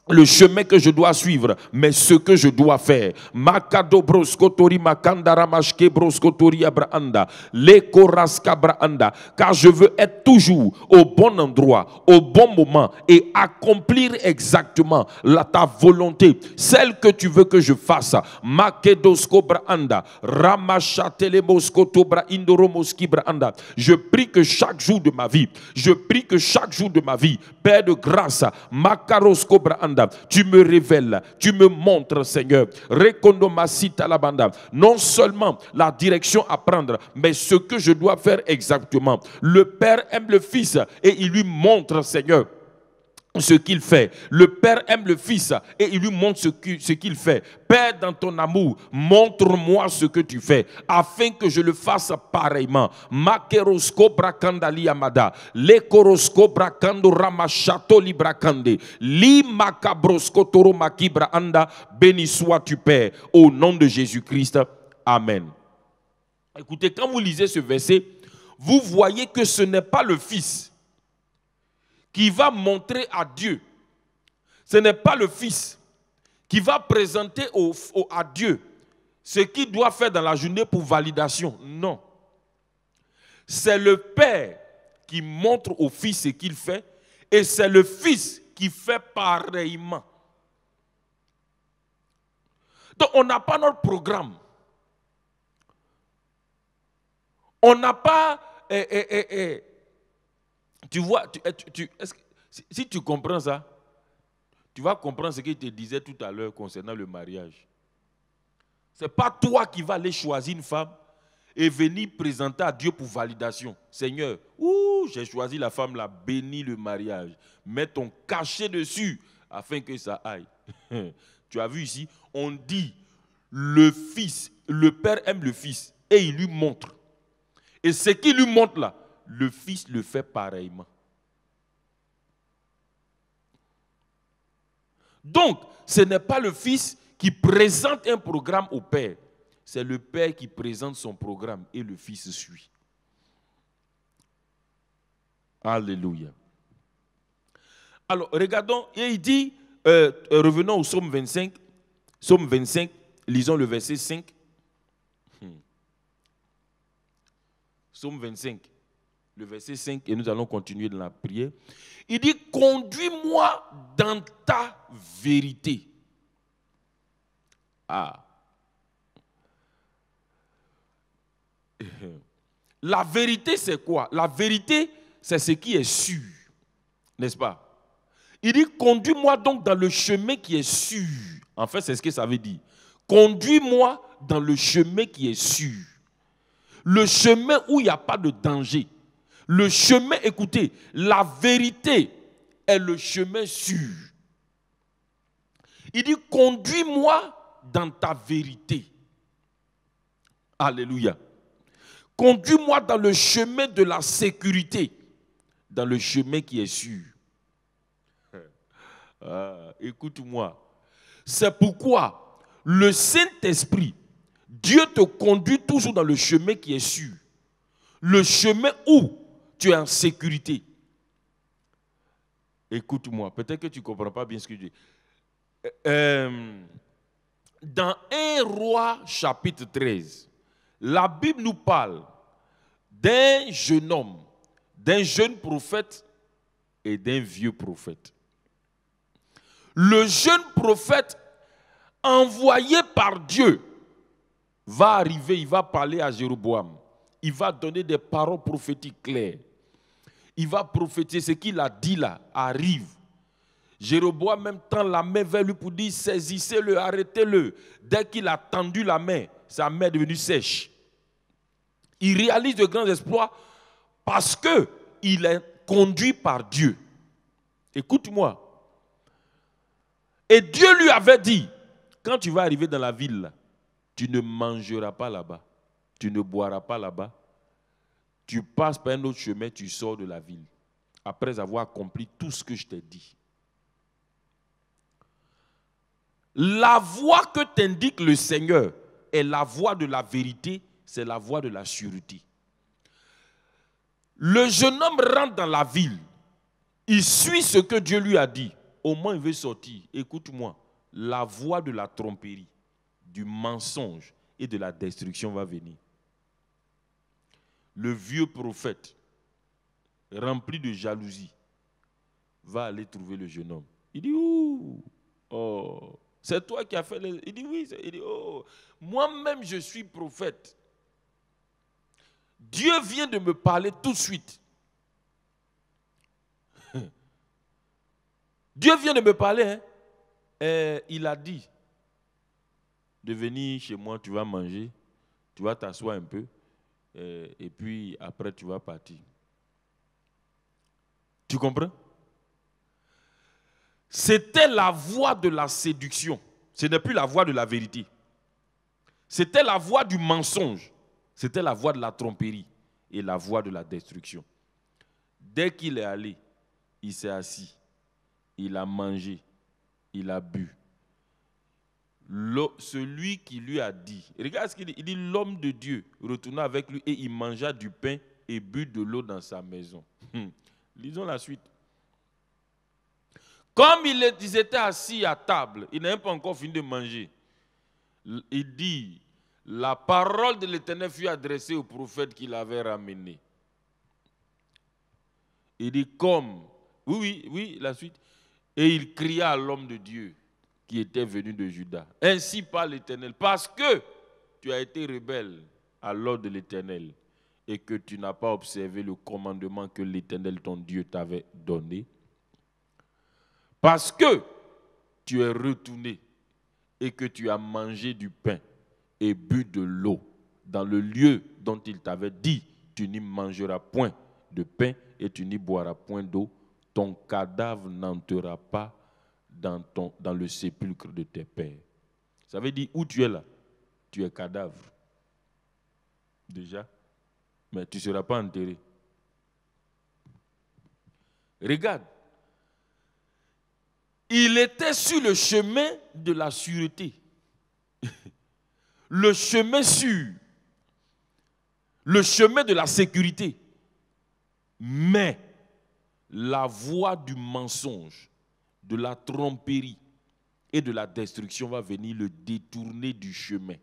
le chemin que je dois suivre, mais ce que je dois faire. Makado broskotori makandara mashke broskotori abraanda, lekoraska braanda, car je veux être toujours au bon endroit, au bon moment et accomplir exactement ta volonté, celle que tu veux que je fasse. Makedosko braanda, ramashatele moskoto bra indoromoski braanda. Je prie que chaque jour de ma vie, Père de grâce, makarosko braanda, tu me révèles, tu me montres, Seigneur, non seulement la direction à prendre, mais ce que je dois faire exactement. Le Père aime le Fils et il lui montre, Seigneur, ce qu'il fait. Le Père aime le Fils et il lui montre ce qu'il fait. Père, dans ton amour, montre-moi ce que tu fais afin que je le fasse pareillement. Makerosko brakandali amada, lekorosko brakando ramachato librakande, li makabrosko toro makibra anda. Béni sois-tu, Père, au nom de Jésus-Christ. Amen. Écoutez, quand vous lisez ce verset, vous voyez que ce n'est pas le Fils qui va montrer à Dieu. Ce n'est pas le Fils qui va présenter à Dieu ce qu'il doit faire dans la journée pour validation. Non. C'est le Père qui montre au Fils ce qu'il fait et c'est le Fils qui fait pareillement. Donc on n'a pas notre programme. On n'a pas... Tu vois, si tu comprends ça, tu vas comprendre ce qu'il te disait tout à l'heure concernant le mariage. Ce n'est pas toi qui vas aller choisir une femme et venir présenter à Dieu pour validation. Seigneur, j'ai choisi la femme là, bénis le mariage. Mets ton cachet dessus afin que ça aille. Tu as vu ici, on dit le Fils, le Père aime le Fils et il lui montre. Et ce qu'il lui montre là, le Fils le fait pareillement. Donc, ce n'est pas le Fils qui présente un programme au Père. C'est le Père qui présente son programme et le Fils suit. Alléluia. Alors, regardons, et il dit, revenons au psaume 25. Psaume 25, lisons le verset 5. Psaume 25. Le verset 5, et nous allons continuer dans la prière. Il dit, conduis-moi dans ta vérité. Ah. La vérité, c'est quoi? La vérité, c'est ce qui est sûr. N'est-ce pas? Il dit, conduis-moi donc dans le chemin qui est sûr. En fait, c'est ce que ça veut dire. Conduis-moi dans le chemin qui est sûr. Le chemin où il n'y a pas de danger. Le chemin, écoutez, la vérité est le chemin sûr. Il dit, conduis-moi dans ta vérité. Alléluia. Conduis-moi dans le chemin de la sécurité, dans le chemin qui est sûr. Écoute-moi. C'est pourquoi le Saint-Esprit, Dieu te conduit toujours dans le chemin qui est sûr. Le chemin où tu es en sécurité. Écoute-moi, peut-être que tu ne comprends pas bien ce que je dis. Dans 1 Roi chapitre 13, la Bible nous parle d'un jeune homme, d'un jeune prophète et d'un vieux prophète. Le jeune prophète envoyé par Dieu va arriver, il va parler à Jéroboam. Il va donner des paroles prophétiques claires. Il va prophétiser ce qu'il a dit là, arrive. Jéroboam même tend la main vers lui pour dire saisissez-le, arrêtez-le. Dès qu'il a tendu la main, sa main est devenue sèche. Il réalise de grands exploits parce qu'il est conduit par Dieu. Écoute-moi. Et Dieu lui avait dit, quand tu vas arriver dans la ville, tu ne mangeras pas là-bas, tu ne boiras pas là-bas. Tu passes par un autre chemin, tu sors de la ville, après avoir accompli tout ce que je t'ai dit. La voie que t'indique le Seigneur est la voie de la vérité, c'est la voie de la sûreté. Le jeune homme rentre dans la ville, il suit ce que Dieu lui a dit. Au moins il veut sortir. Écoute-moi, la voie de la tromperie, du mensonge et de la destruction va venir. Le vieux prophète, rempli de jalousie, va aller trouver le jeune homme. Il dit, ouh, oh, c'est toi qui as fait les... Il dit, oui. Il dit, oh, moi-même je suis prophète. Dieu vient de me parler tout de suite. Dieu vient de me parler. Hein. Il a dit de venir chez moi, tu vas manger, tu vas t'asseoir un peu. Et puis après tu vas partir. Tu comprends? C'était la voie de la séduction. Ce n'est plus la voie de la vérité. C'était la voie du mensonge. C'était la voie de la tromperie et la voie de la destruction. Dès qu'il est allé, il s'est assis, il a mangé, il a bu. Celui qui lui a dit, regarde ce qu'il dit, il dit l'homme de Dieu retourna avec lui et il mangea du pain et but de l'eau dans sa maison. Lisons la suite. Comme ils étaient assis à table, il n'a même pas encore fini de manger. Il dit, la parole de l'Éternel fut adressée au prophète qui l'avait ramené. Il dit comme, oui, la suite. Et il cria à l'homme de Dieu qui était venu de Juda. Ainsi parle l'Éternel, parce que tu as été rebelle à l'ordre de l'Éternel et que tu n'as pas observé le commandement que l'Éternel, ton Dieu, t'avait donné. Parce que tu es retourné et que tu as mangé du pain et bu de l'eau dans le lieu dont il t'avait dit, tu n'y mangeras point de pain et tu n'y boiras point d'eau, ton cadavre n'entrera pas dans le sépulcre de tes pères. Ça veut dire, où tu es là, tu es cadavre. Déjà, mais tu ne seras pas enterré. Regarde, il était sur le chemin de la sûreté. Le chemin sûr. Le chemin de la sécurité. Mais la voie du mensonge, de la tromperie et de la destruction va venir le détourner du chemin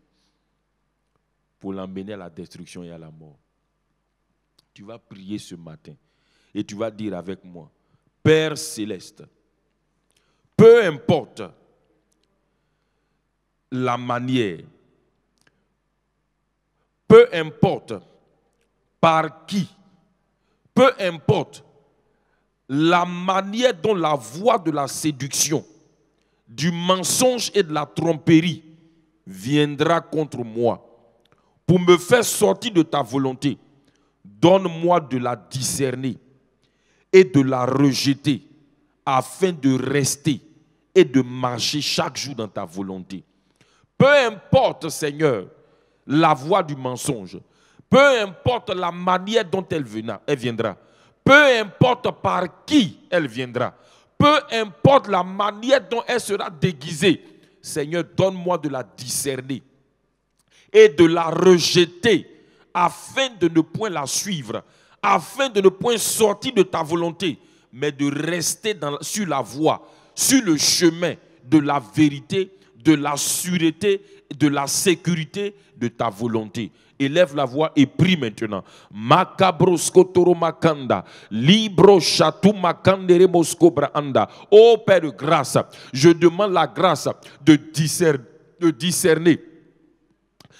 pour l'emmener à la destruction et à la mort. Tu vas prier ce matin et tu vas dire avec moi, Père céleste, peu importe la manière, peu importe par qui, peu importe la manière dont la voie de la séduction, du mensonge et de la tromperie viendra contre moi pour me faire sortir de ta volonté, donne-moi de la discerner et de la rejeter afin de rester et de marcher chaque jour dans ta volonté. Peu importe, Seigneur, la voie du mensonge, peu importe la manière dont elle viendra, peu importe par qui elle viendra, peu importe la manière dont elle sera déguisée, Seigneur, donne-moi de la discerner et de la rejeter afin de ne point la suivre, afin de ne point sortir de ta volonté, mais de rester sur la voie, sur le chemin de la vérité, de la sûreté, de la sécurité de ta volonté. Élève la voix et prie maintenant. Makabroskotoro makanda, libro chatou makandere moskobra anda. Ô Père de grâce, je demande la grâce de discerner.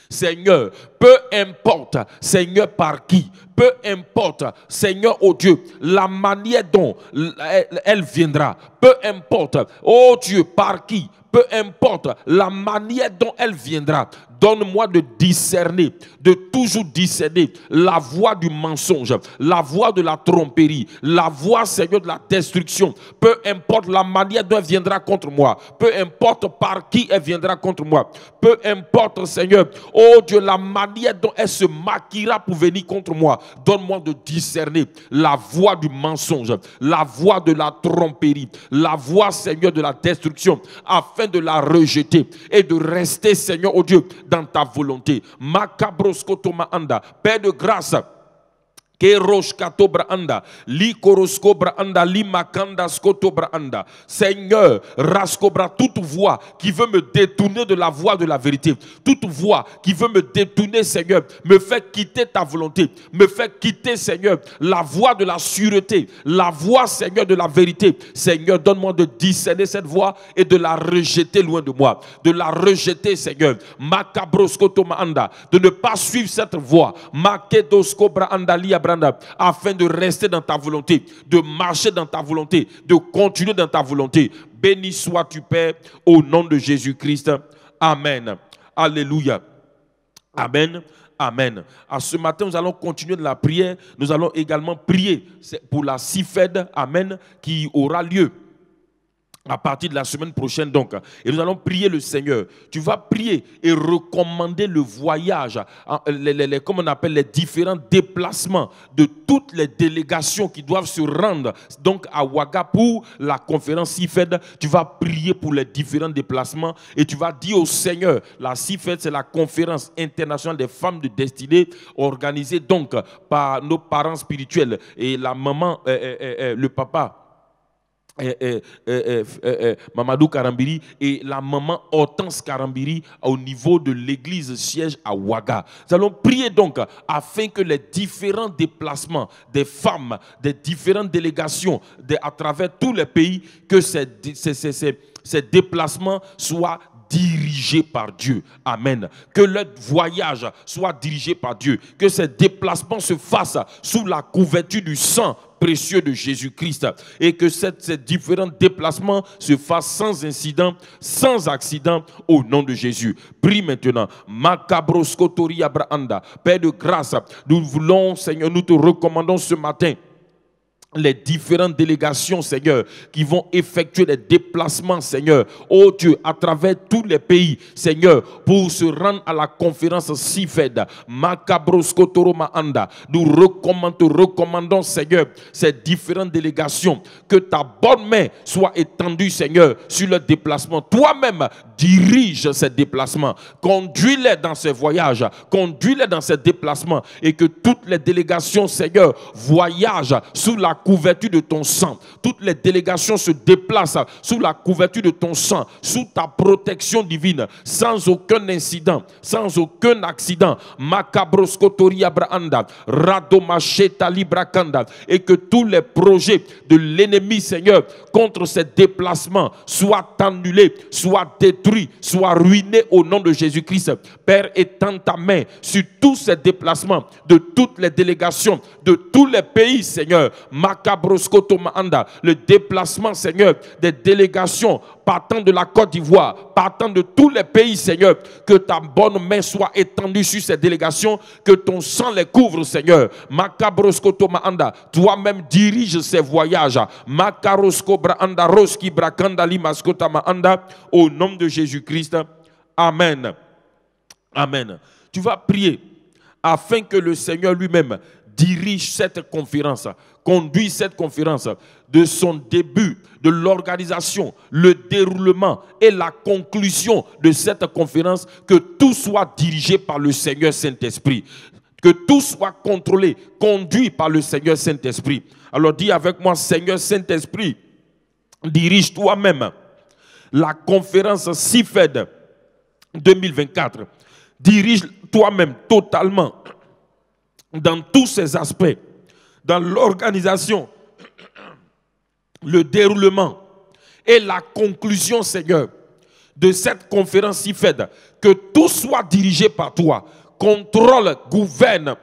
Seigneur, peu importe, Seigneur, par qui, peu importe, Seigneur, oh Dieu, la manière dont elle viendra, peu importe, oh Dieu, par qui, peu importe la manière dont elle viendra, donne-moi de discerner, de toujours discerner la voie du mensonge, la voie de la tromperie, la voie, Seigneur, de la destruction. Peu importe la manière dont elle viendra contre moi, peu importe par qui elle viendra contre moi, peu importe, Seigneur, oh Dieu, la manière dont elle se maquillera pour venir contre moi, donne-moi de discerner la voie du mensonge, la voie de la tromperie, la voie, Seigneur, de la destruction, afin de la rejeter et de rester, Seigneur, oh Dieu, dans ta volonté. Makabroskotoma anda, Père de grâce, Seigneur, rascobra toute voix qui veut me détourner de la voie de la vérité, toute voix qui veut me détourner, Seigneur, me fait quitter ta volonté, me fait quitter, Seigneur, la voie de la sûreté, la voie, Seigneur, de la vérité. Seigneur, donne-moi de discerner cette voie et de la rejeter loin de moi, de la rejeter, Seigneur. De ne pas suivre cette voie, afin de rester dans ta volonté, de marcher dans ta volonté, de continuer dans ta volonté. Béni sois-tu, Père, au nom de Jésus-Christ. Amen. Alléluia. Amen. Amen. À ce matin, nous allons continuer de la prière. Nous allons également prier pour la CIFED, Amen, qui aura lieu à partir de la semaine prochaine, donc. Et nous allons prier le Seigneur. Tu vas prier et recommander le voyage, comme on appelle les différents déplacements de toutes les délégations qui doivent se rendre donc à Ouaga pour la conférence CIFED. Tu vas prier pour les différents déplacements et tu vas dire au Seigneur, la CIFED, c'est la conférence internationale des femmes de destinée, organisée donc par nos parents spirituels et la maman, le papa, Mamadou Karambiri et la maman Hortense Karambiri au niveau de l'église siège à Ouaga. Nous allons prier donc afin que les différents déplacements des femmes, des différentes délégations à travers tous les pays, que ces déplacements soient dirigés par Dieu. Amen. Que leur voyage soit dirigé par Dieu. Que ces déplacements se fassent sous la couverture du sang précieux de Jésus-Christ et que ces différents déplacements se fassent sans incident, sans accident au nom de Jésus. Prie maintenant. Makabroskotori Abrahanda. Père de grâce, nous voulons, Seigneur, nous te recommandons ce matin les différentes délégations, Seigneur, qui vont effectuer les déplacements, Seigneur, oh Dieu, à travers tous les pays, Seigneur, pour se rendre à la conférence CIFED, Makabroskotoro Maanda. Nous te recommandons, Seigneur, ces différentes délégations, que ta bonne main soit étendue, Seigneur, sur leurs déplacements. Toi-même, dirige ces déplacements, conduis-les dans ces voyages, conduis-les dans ces déplacements, et que toutes les délégations, Seigneur, voyagent sous la couverture de ton sang. Toutes les délégations se déplacent sous la couverture de ton sang, sous ta protection divine, sans aucun incident, sans aucun accident. Makabroskotori Abrahanda, Radomacheta Librakanda, et que tous les projets de l'ennemi, Seigneur, contre ces déplacements soient annulés, soient détruits, soient ruinés au nom de Jésus-Christ. Père, étends ta main sur tous ces déplacements de toutes les délégations, de tous les pays, Seigneur. Le déplacement, Seigneur, des délégations partant de la Côte d'Ivoire, partant de tous les pays, Seigneur, que ta bonne main soit étendue sur ces délégations, que ton sang les couvre, Seigneur. Toi-même dirige ces voyages. Au nom de Jésus-Christ. Amen. Amen. Tu vas prier afin que le Seigneur lui-même dirige cette conférence, conduit cette conférence de son début, de l'organisation, le déroulement et la conclusion de cette conférence, que tout soit dirigé par le Seigneur Saint-Esprit, que tout soit contrôlé, conduit par le Seigneur Saint-Esprit. Alors dis avec moi, Seigneur Saint-Esprit, dirige toi-même la conférence CIFED 2024. Dirige toi-même totalement dans tous ses aspects, dans l'organisation, le déroulement et la conclusion, Seigneur, de cette conférence CIFED. Que tout soit dirigé par toi. Contrôle, gouverne,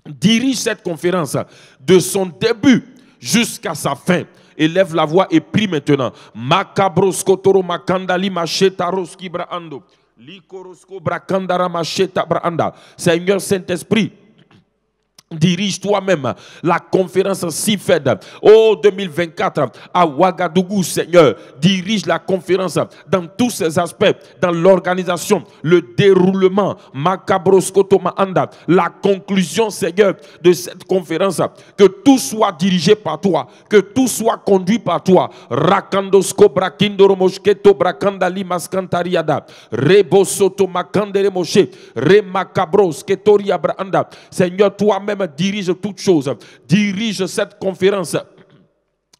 dirige cette conférence de son début jusqu'à sa fin. Élève la voix et prie maintenant. Makabroskotoro makandali machetaroski braando. Likorosko brakandara macheta braanda. Seigneur Saint-Esprit, dirige toi-même la conférence CIFED 2024 à Ouagadougou, Seigneur. Dirige la conférence dans tous ses aspects, dans l'organisation, le déroulement, la conclusion, Seigneur, de cette conférence. Que tout soit dirigé par toi, que tout soit conduit par toi. Rakandosko brakindoro mosketo brakandali maskantariada. Rebosoto makandere moshe. Remakabros ketoria braanda. Seigneur, toi-même dirige toutes choses, dirige cette conférence.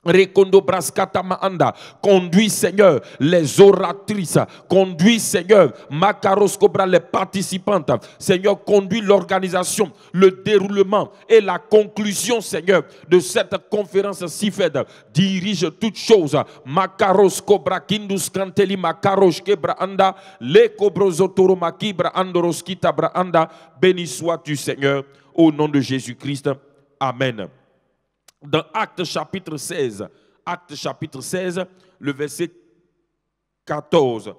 Rekondo braskata maanda, conduis Seigneur les oratrices, conduis Seigneur Makaros Cobra les participantes, Seigneur conduis l'organisation, le déroulement et la conclusion Seigneur de cette conférence CIFED. Dirige toutes choses. Makaros Cobra Kindus Kanteli Makaros Kebra Anda, le Kobrozotoro Makibra Andoroskita Braanda. Béni sois-tu Seigneur au nom de Jésus-Christ. Amen. Dans Actes chapitre 16, le verset 14.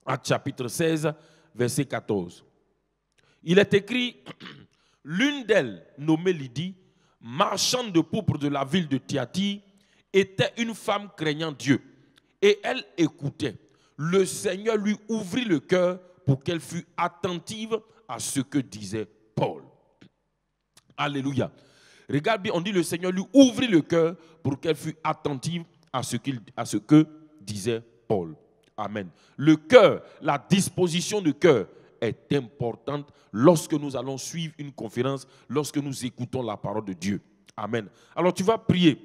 Actes chapitre 16, verset 14. Il est écrit, l'une d'elles, nommée Lydie, marchande de pourpre de la ville de Thyatire, était une femme craignant Dieu. Et elle écoutait. Le Seigneur lui ouvrit le cœur pour qu'elle fût attentive à ce que disait Paul. Alléluia. Regarde bien, on dit le Seigneur lui ouvrit le cœur pour qu'elle fût attentive à ce que disait Paul. Amen. Le cœur, la disposition du cœur est importante lorsque nous allons suivre une conférence, lorsque nous écoutons la parole de Dieu. Amen. Alors tu vas prier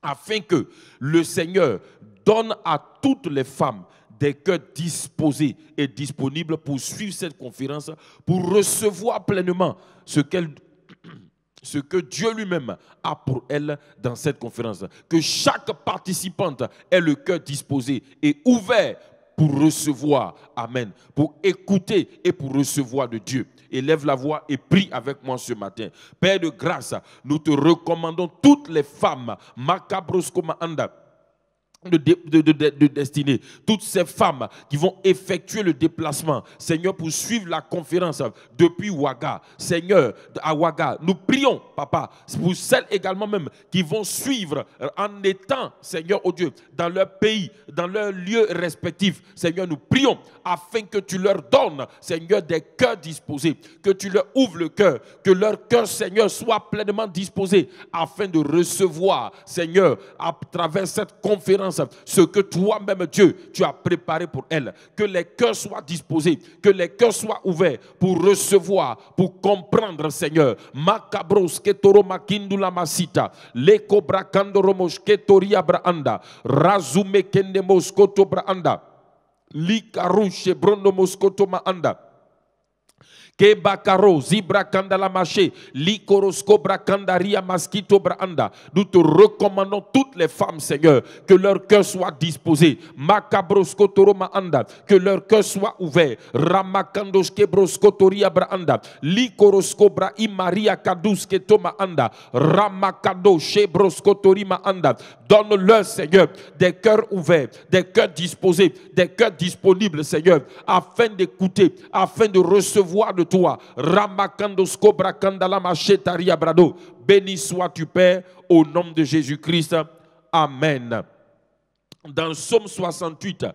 afin que le Seigneur donne à toutes les femmes des cœurs disposés et disponibles pour suivre cette conférence, pour recevoir pleinement ce que Dieu lui-même a pour elle dans cette conférence. Que chaque participante ait le cœur disposé et ouvert pour recevoir, amen, pour écouter et pour recevoir de Dieu. Élève la voix et prie avec moi ce matin. Père de grâce, nous te recommandons toutes les femmes, Makabroskoma Anda, de destinée, toutes ces femmes qui vont effectuer le déplacement, Seigneur, pour suivre la conférence depuis Ouaga, Seigneur, à Ouaga, nous prions, Papa, pour celles également même qui vont suivre en étant, Seigneur, oh Dieu, dans leur pays, dans leurs lieux respectifs, Seigneur, nous prions afin que tu leur donnes, Seigneur, des cœurs disposés, que tu leur ouvres le cœur, que leur cœur, Seigneur, soit pleinement disposé afin de recevoir, Seigneur, à travers cette conférence, ce que toi-même, Dieu, tu as préparé pour elle. Que les cœurs soient disposés, que les cœurs soient ouverts pour recevoir, pour comprendre, Seigneur. Makabros ketoro makindula masita, leko brakandoromosh ketoria braanda, razume kendemos koto braanda, likaruche bronomos koto maanda. Kebakaro, Zibra Kandala Maché, Likorosko Brakandaria Maskito Braanda. Nous te recommandons toutes les femmes, Seigneur, que leur cœur soit disposé. Makabrosko Toroma Anda, que leur cœur soit ouvert. Ramakandoske Brosko Toria Braanda, Likorosko Brahi Maria Kaduske Toma Anda, Ramakado Shebrosko Torima Anda. Donne-leur, Seigneur, des cœurs ouverts, des cœurs disposés, des cœurs disponibles, Seigneur, afin d'écouter, afin de recevoir de toi. Ramakandosko Brakandala Machetaria Brado. Béni sois-tu, Père, au nom de Jésus-Christ. Amen. dans Psaume 68,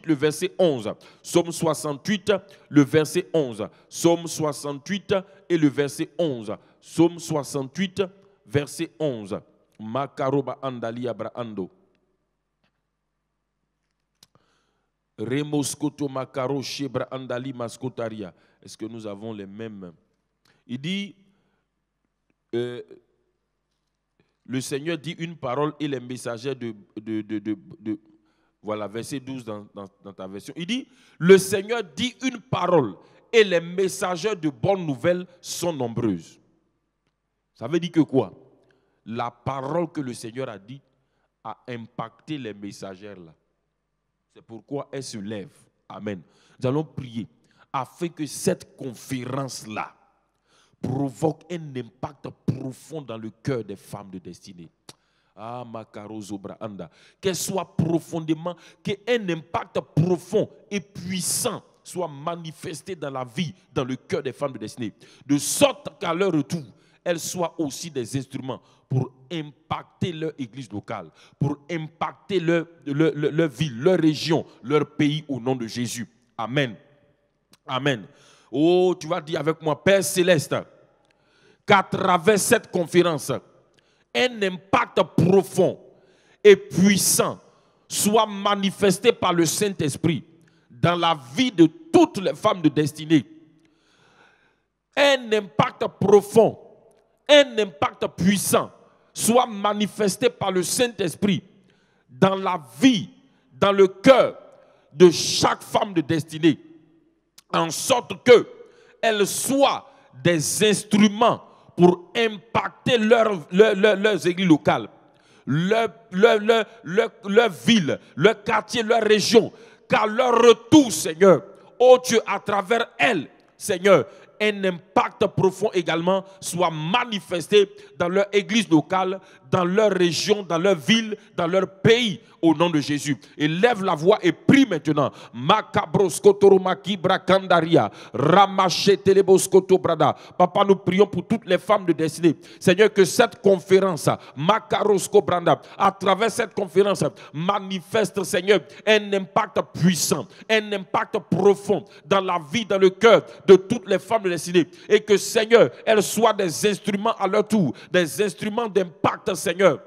le verset 11. Psaume 68, le verset 11. Psaume 68 et le verset 11. Psaume 68, verset 11. Makaroba andali abraando. Remoskoto makaro shebra andali maskotaria. Est-ce que nous avons les mêmes? Il dit, le Seigneur dit une parole et les messagers voilà, verset 12 dans ta version. Il dit, le Seigneur dit une parole et les messagers de bonnes nouvelles sont nombreuses. Ça veut dire que quoi? La parole que le Seigneur a dit a impacté les messagers là. C'est pourquoi elle se lève. Amen. Nous allons prier afin que cette conférence-là provoque un impact profond dans le cœur des femmes de destinée. Ah, Makaro Zobraanda. Qu'elle soit profondément, qu'un impact profond et puissant soit manifesté dans la vie, dans le cœur des femmes de destinée. De sorte qu'à leur retour, elles soient aussi des instruments pour impacter leur église locale, pour impacter leur ville, leur région, leur pays au nom de Jésus. Amen. Amen. Oh, tu vas dire avec moi, Père Céleste, qu'à travers cette conférence, un impact profond et puissant soit manifesté par le Saint-Esprit dans la vie de toutes les femmes de destinée. Un impact profond, un impact puissant soit manifesté par le Saint-Esprit dans la vie, dans le cœur de chaque femme de destinée, en sorte qu'elles soient des instruments pour impacter leurs églises locales, leur ville, leur quartier, leur région. Qu'à leur retour, Seigneur, oh Dieu, à travers elles, Seigneur, un impact profond également soit manifesté dans leur église locale, dans leur région, dans leur ville, dans leur pays, au nom de Jésus. Élève la voix et prie maintenant. Papa, nous prions pour toutes les femmes de destinée. Seigneur, que cette conférence, à travers cette conférence, manifeste, Seigneur, un impact puissant, un impact profond dans la vie, dans le cœur de toutes les femmes de destinée. Et que, Seigneur, elles soient des instruments à leur tour, des instruments d'impact, Seigneur.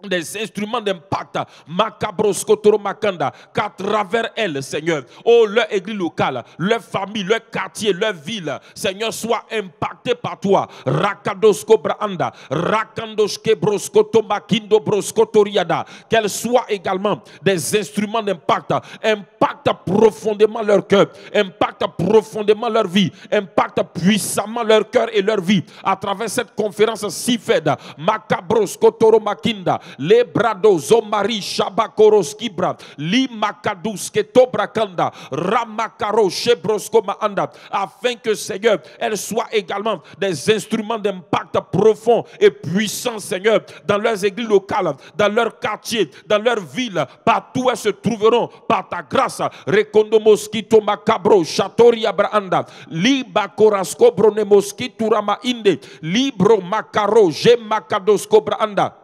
Des instruments d'impact, qu'à travers elles, Seigneur, oh, leur église locale, leur famille, leur quartier, leur ville, Seigneur, soit impacté par toi. Qu'elles soient également des instruments d'impact, impacte profondément leur cœur, impacte profondément leur vie, impacte puissamment leur cœur et leur vie à travers cette conférence si faite. Makabros Kotoro Makinda. Les brado zomari shabakoros kibra li makadus ketobrakanda ramakaro chebroskoma anda, afin que, Seigneur, elles soient également des instruments d'impact profond et puissant, Seigneur, dans leurs églises locales, dans leur quartier, dans leur ville, partout où elles se trouveront, par ta grâce. Rekondo mosquito makabro shatori abranda li bakorasko brone mosquito rama inde libro makaro je makados kobranda.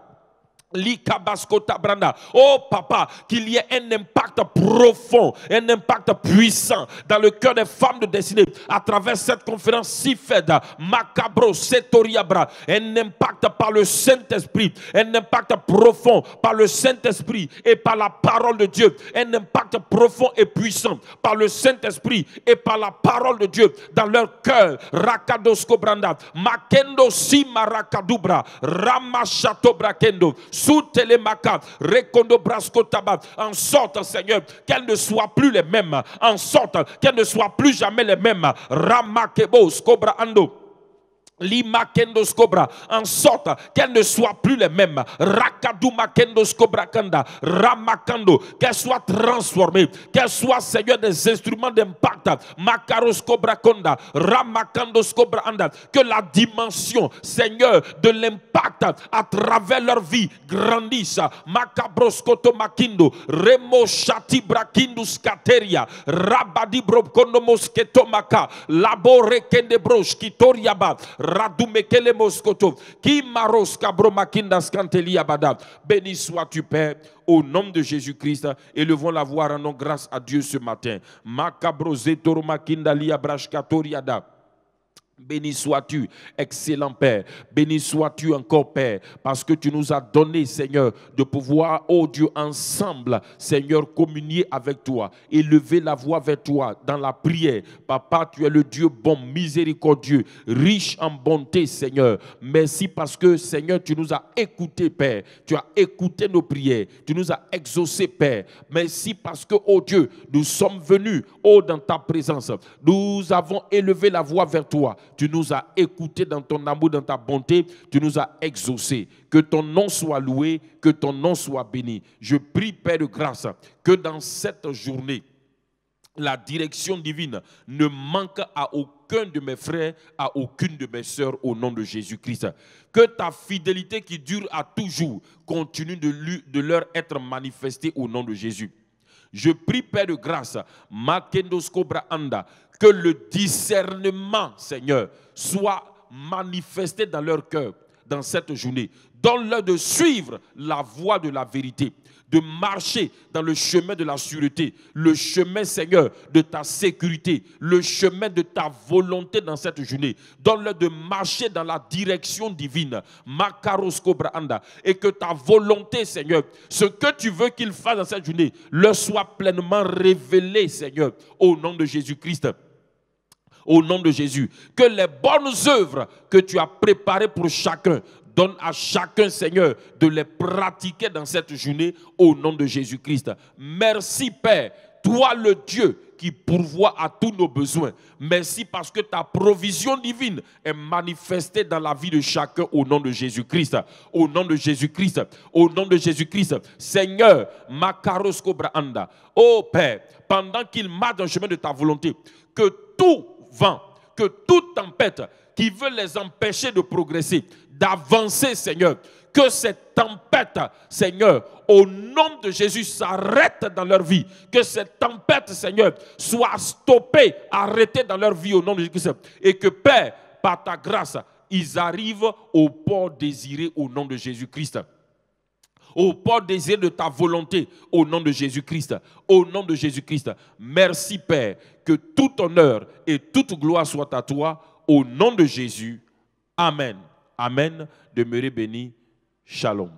Oh papa, qu'il y ait un impact profond, un impact puissant dans le cœur des femmes de destinée à travers cette conférence si faite. Macabro Setoriabra, un impact par le Saint-Esprit, un impact profond par le Saint-Esprit et par la parole de Dieu, un impact profond et puissant par le Saint-Esprit et par la parole de Dieu dans leur cœur. Rakadosko Branda, Makendo Simarakadubra, Ramachato Brakendo. Sous télémaka, rekondo brasko tabat, en sorte, Seigneur, qu'elles ne soient plus les mêmes, en sorte qu'elles ne soient plus jamais les mêmes. Ramakebo skobra ando. Limakendo skobra, en sorte qu'elles ne soient plus les mêmes. Rakadu makendo skobra kanda, ramakando, qu'elles soient transformées, qu'elles soient, Seigneur, des instruments d'impact. Makaro skobra konda, ramakando skobra anda, que la dimension, Seigneur, de l'impact à travers leur vie grandisse. Makabroskoto makindo, remo shati brakindus kateria, rabadi brobkondo mosketo maka, labore kende brosh kitoriaba. Radumekele moskoto. Ki maros kabromakindas kanteli abada. Béni sois-tu, Père, au nom de Jésus-Christ. Élevons la voix, rendons grâce à Dieu ce matin. Makabrose toromakinda liabrashkatoriada. Béni sois-tu, excellent Père. Béni sois-tu encore, Père, parce que tu nous as donné, Seigneur, de pouvoir, oh Dieu, ensemble, Seigneur, communier avec toi, élever la voix vers toi dans la prière. Papa, tu es le Dieu bon, miséricordieux, riche en bonté, Seigneur. Merci parce que, Seigneur, tu nous as écoutés, Père. Tu as écouté nos prières. Tu nous as exaucés, Père. Merci parce que, oh Dieu, nous sommes venus, oh, dans ta présence. Nous avons élevé la voix vers toi. Tu nous as écoutés dans ton amour, dans ta bonté. Tu nous as exaucés. Que ton nom soit loué, que ton nom soit béni. Je prie, Père de grâce, que dans cette journée, la direction divine ne manque à aucun de mes frères, à aucune de mes sœurs, au nom de Jésus-Christ. Que ta fidélité qui dure à toujours continue de leur être manifestée au nom de Jésus. Je prie, Père de grâce, que le discernement, Seigneur, soit manifesté dans leur cœur dans cette journée. Donne-leur de suivre la voie de la vérité, de marcher dans le chemin de la sûreté, le chemin, Seigneur, de ta sécurité, le chemin de ta volonté dans cette journée. Donne-leur de marcher dans la direction divine, et que ta volonté, Seigneur, ce que tu veux qu'ils fassent dans cette journée, leur soit pleinement révélé, Seigneur, au nom de Jésus-Christ. Au nom de Jésus, que les bonnes œuvres que tu as préparées pour chacun, donne à chacun, Seigneur, de les pratiquer dans cette journée au nom de Jésus-Christ. Merci, Père, toi le Dieu qui pourvoit à tous nos besoins. Merci parce que ta provision divine est manifestée dans la vie de chacun au nom de Jésus-Christ. Au nom de Jésus-Christ. Au nom de Jésus-Christ. Seigneur, Makaros Kobraanda. Oh Père, pendant qu'il marche dans le chemin de ta volonté, que tout vent, que toute tempête qui veut les empêcher de progresser, d'avancer, Seigneur, que cette tempête, Seigneur, au nom de Jésus, s'arrête dans leur vie. Que cette tempête, Seigneur, soit stoppée, arrêtée dans leur vie au nom de Jésus-Christ. Et que, Père, par ta grâce, ils arrivent au port désiré au nom de Jésus-Christ. Au port désiré de ta volonté, au nom de Jésus-Christ. Au nom de Jésus-Christ. Merci, Père, que tout honneur et toute gloire soient à toi, au nom de Jésus. Amen. Amen. Demeurez bénis. Shalom.